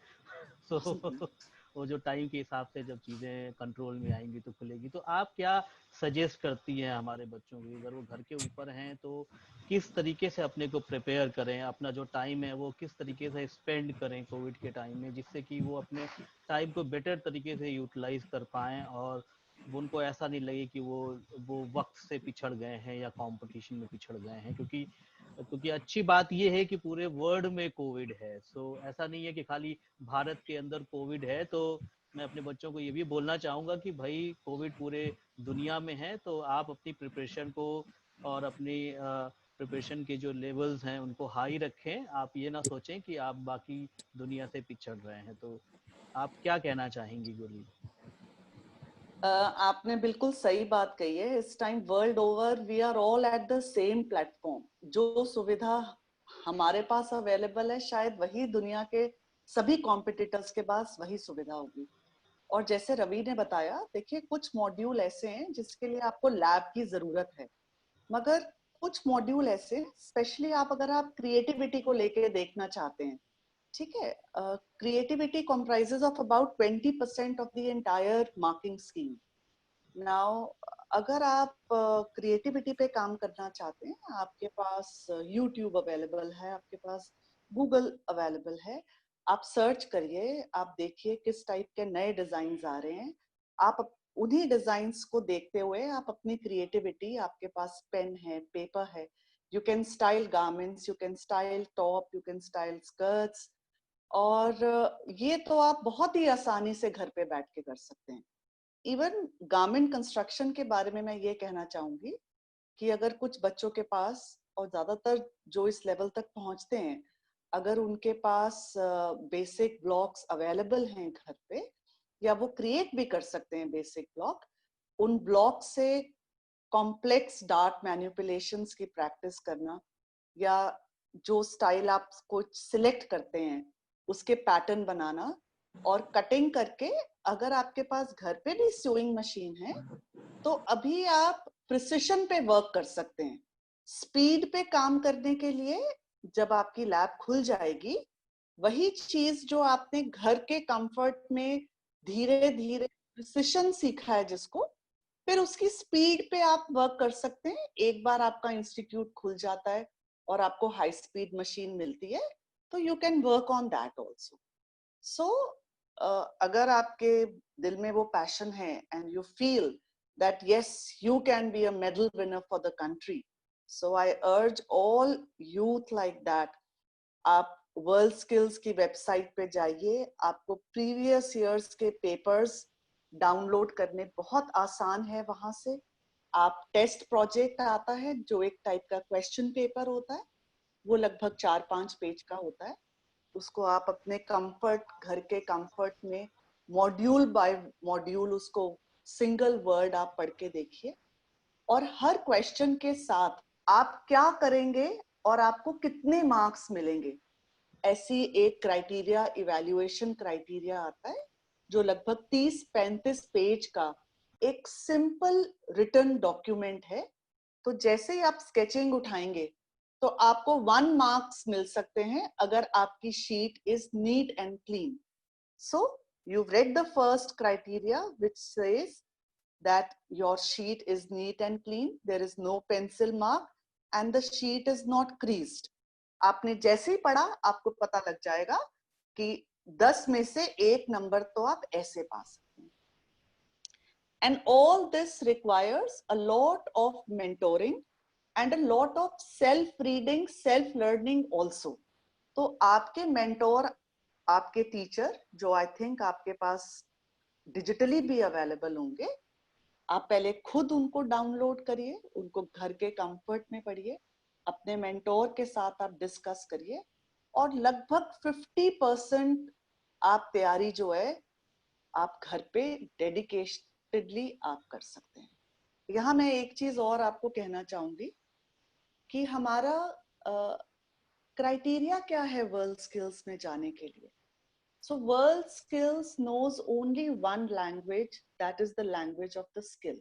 सो वो जो टाइम के हिसाब से जब चीज़ें कंट्रोल में आएंगी तो खुलेगी. तो आप क्या सजेस्ट करती हैं हमारे बच्चों को, अगर वो घर के ऊपर हैं तो किस तरीके से अपने को प्रिपेयर करें, अपना जो टाइम है वो किस तरीके से स्पेंड करें कोविड के टाइम में, जिससे कि वो अपने टाइम को बेटर तरीके से यूटिलाइज कर पाएँ और उनको ऐसा नहीं लगे कि वो वक्त से पिछड़ गए हैं या कंपटीशन में पिछड़ गए हैं. क्योंकि अच्छी बात ये है कि पूरे वर्ल्ड में कोविड है. सो ऐसा नहीं है कि खाली भारत के अंदर कोविड है. तो मैं अपने बच्चों को ये भी बोलना चाहूँगा कि भाई कोविड पूरे दुनिया में है, तो आप अपनी प्रिपरेशन को और अपनी प्रिपरेशन के जो लेवल्स हैं उनको हाई रखें. आप ये ना सोचें कि आप बाकी दुनिया से पिछड़ रहे हैं. तो आप क्या कहना चाहेंगी गुरली? आपने बिल्कुल सही बात कही है. इस time world over we are all at the same platform. जो सुविधा हमारे पास अवेलेबल है शायद वही दुनिया के सभी कॉम्पिटिटर्स के पास वही सुविधा होगी. और जैसे रवि ने बताया, देखिए कुछ मॉड्यूल ऐसे हैं जिसके लिए आपको लैब की जरूरत है, मगर कुछ मॉड्यूल ऐसे स्पेशली अगर आप क्रिएटिविटी को लेके देखना चाहते हैं, ठीक है, creativity comprises of about 20% of the entire marking scheme. Now, अगर आप creativity पे काम करना चाहते हैं, आपके पास YouTube available है, आपके पास Google available है, आप सर्च करिए, आप देखिए किस टाइप के नए डिजाइन्स आ रहे हैं. आप उन्हीं डिजाइन्स को देखते हुए आप अपनी क्रिएटिविटी, आपके पास पेन है, पेपर है, you can style garments, you can style top, you can style skirts. और ये तो आप बहुत ही आसानी से घर पे बैठ के कर सकते हैं. इवन गारमेंट कंस्ट्रक्शन के बारे में मैं ये कहना चाहूंगी कि अगर कुछ बच्चों के पास, और ज्यादातर जो इस लेवल तक पहुंचते हैं, अगर उनके पास बेसिक ब्लॉक्स अवेलेबल हैं घर पे, या वो क्रिएट भी कर सकते हैं बेसिक ब्लॉक, उन ब्लॉक से कॉम्प्लेक्स डार्ट मैनिपुलेशंस की प्रैक्टिस करना, या जो स्टाइल आप कुछ सिलेक्ट करते हैं उसके पैटर्न बनाना, और कटिंग करके, अगर आपके पास घर पे भी स्यूइंग मशीन है तो अभी आप प्रिसिशन पे वर्क कर सकते हैं. स्पीड पे काम करने के लिए जब आपकी लैब खुल जाएगी, वही चीज जो आपने घर के कंफर्ट में धीरे धीरे प्रिसिशन सीखा है जिसको, फिर उसकी स्पीड पे आप वर्क कर सकते हैं. एक बार आपका इंस्टीट्यूट खुल जाता है और आपको हाई स्पीड मशीन मिलती है, तो you can work on that also. So अगर आपके दिल में वो पैशन है and you feel that yes, you can be a medal winner for the country, so I urge all youth like that, आप वर्ल्ड स्किल्स की website पे जाइए. आपको प्रीवियस ईयर्स के पेपर्स डाउनलोड करने बहुत आसान है. वहां से आप टेस्ट प्रोजेक्ट आता है जो एक टाइप का क्वेश्चन पेपर होता है, वो लगभग 4-5 पेज का होता है. उसको आप अपने कंफर्ट, घर के कंफर्ट में मॉड्यूल बाय मॉड्यूल उसको सिंगल वर्ड आप पढ़ के देखिए, और हर क्वेश्चन के साथ आप क्या करेंगे और आपको कितने मार्क्स मिलेंगे, ऐसी एक क्राइटेरिया, इवैल्यूएशन क्राइटेरिया आता है जो लगभग 30-35 पेज का एक सिंपल रिटन डॉक्यूमेंट है. तो जैसे ही आप स्केचिंग उठाएंगे तो आपको 1 मार्क्स मिल सकते हैं अगर आपकी sheet is neat and clean. So You've read the first criteria, which says that your sheet is neat and clean, there is no pencil mark, and the sheet is not creased. आपने जैसे ही पढ़ा आपको पता लग जाएगा कि 10 में से 1 नंबर तो आप ऐसे पा सकते हैं. And all this requires a lot of mentoring and a lot of self-reading, self-learning also. तो आपके mentor, आपके teacher, जो I think आपके पास digitally भी available होंगे, आप पहले खुद उनको डाउनलोड करिए, उनको घर के कंफर्ट में पढ़िए, अपने मेंटोर के साथ आप डिस्कस करिए, और लगभग 50% आप तैयारी जो है आप घर पे डेडिकेटेडली आप कर सकते हैं. यहाँ मैं एक चीज और आपको कहना चाहूंगी कि हमारा क्राइटेरिया क्या है वर्ल्ड स्किल्स में जाने के लिए. So world skills knows only one language, that is the language of the skill.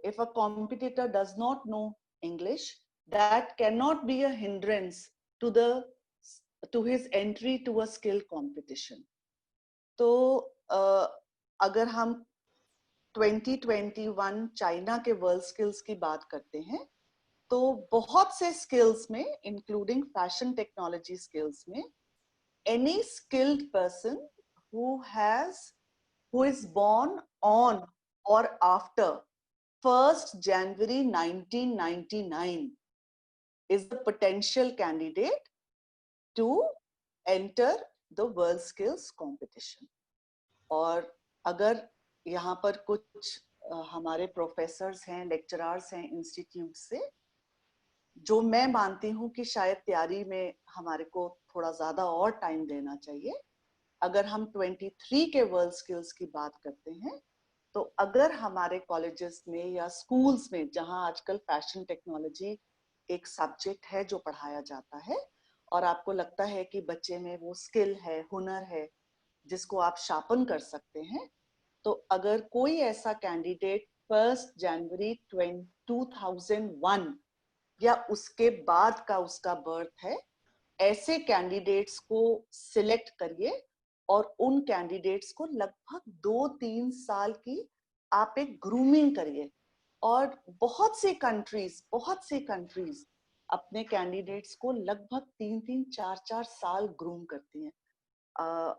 If a competitor does not know English, that cannot be a hindrance to his entry to a skill competition. तो अगर हम 2021 China के world skills की बात करते हैं, तो बहुत से स्किल्स में, इंक्लूडिंग फैशन टेक्नोलॉजी स्किल्स में, any skilled person who is born on or after 1st January 1999 is the potential candidate to enter the world skills competition. और अगर यहाँ पर कुछ हमारे प्रोफेसर्स हैं, लेक्चरर्स हैं इंस्टीट्यूट से, जो मैं मानती हूँ कि शायद तैयारी में हमारे को थोड़ा ज्यादा और टाइम देना चाहिए. अगर हम 23 के वर्ल्ड स्किल्स की बात करते हैं, तो अगर हमारे कॉलेजेस में या स्कूल्स में, जहां आजकल फैशन टेक्नोलॉजी एक सब्जेक्ट है जो पढ़ाया जाता है, और आपको लगता है कि बच्चे में वो स्किल है, हुनर है, जिसको आप शार्पन कर सकते हैं, तो अगर कोई ऐसा कैंडिडेट 1 जनवरी 2001 या उसके बाद का उसका बर्थ है, ऐसे कैंडिडेट्स को सिलेक्ट करिए और उन कैंडिडेट्स को लगभग 2-3 साल की आप एक ग्रूमिंग करिए. और बहुत सी कंट्रीज अपने कैंडिडेट्स को लगभग 3-3, 4-4 साल ग्रूम करती हैं.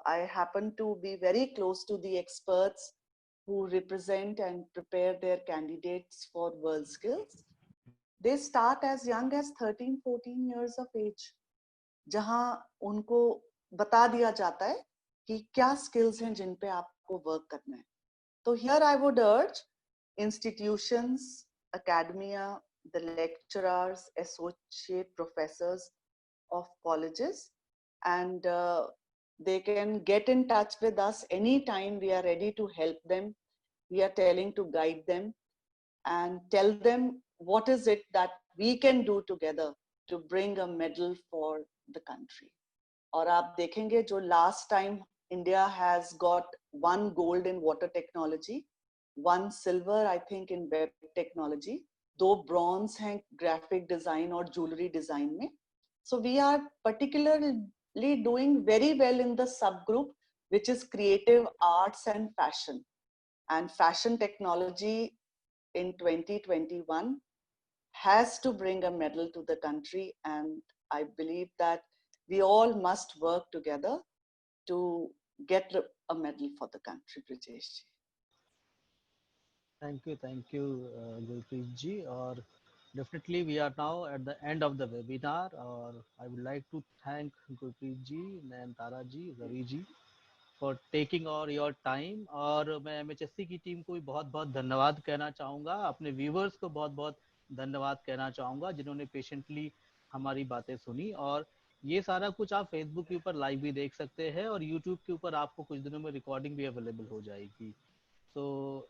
I happen to be very close to the experts who represent and prepare their candidates for world skills. They start as young as 13-14 years of age, जहां उनको बता दिया जाता है कि क्या skills हैं जिन पे आपको work करना है. तो here I would urge institutions, academia, the lecturers, associate professors of colleges, and they can get in touch with us anytime. We are ready to help them. We are telling to guide them and tell them what is it that we can do together to bring a medal for the country. और आप देखेंगे जो last time India has got 1 gold in water technology, 1 silver I think in web technology, 2 bronze हैं graphic design और jewelry design में. So we are particularly doing very well in the subgroup which is creative arts and fashion. And fashion technology in 2021 has to bring a medal to the country, and I believe that we all must work together to get a medal for the country. Brijesh ji. Thank you, Gurpreet ji. Or definitely we are now at the end of the webinar, or I would like to thank Gurpreet ji, Nayantara ji, Ravi ji for taking all your time. और मैं MHSC की team को भी बहुत बहुत धन्यवाद कहना चाहूँगा, अपने व्यूवर्स को बहुत बहुत धन्यवाद कहना चाहूँगा जिन्होंने पेशेंटली हमारी बातें सुनी. और ये सारा कुछ आप फेसबुक के ऊपर लाइव भी देख सकते हैं और यूट्यूब के ऊपर आपको कुछ दिनों में रिकॉर्डिंग भी अवेलेबल हो जाएगी. तो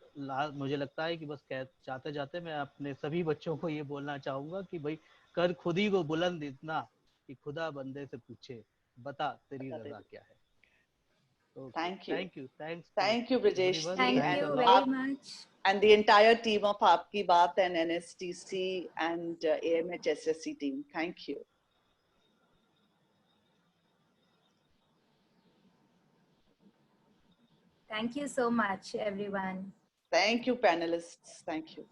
मुझे लगता है कि बस जाते जाते मैं अपने सभी बच्चों को ये बोलना चाहूँगा कि भाई कर खुद ही को बुलंद इतना कि खुदा बंदे से पूछे बता तेरी रजा क्या है. Thank you. Thank you, Brijesh. Thank you very much. And the entire team of Aapki Baat and NSTC and AMHSSC team. Thank you. Thank you so much, everyone. Thank you, panelists. Thank you.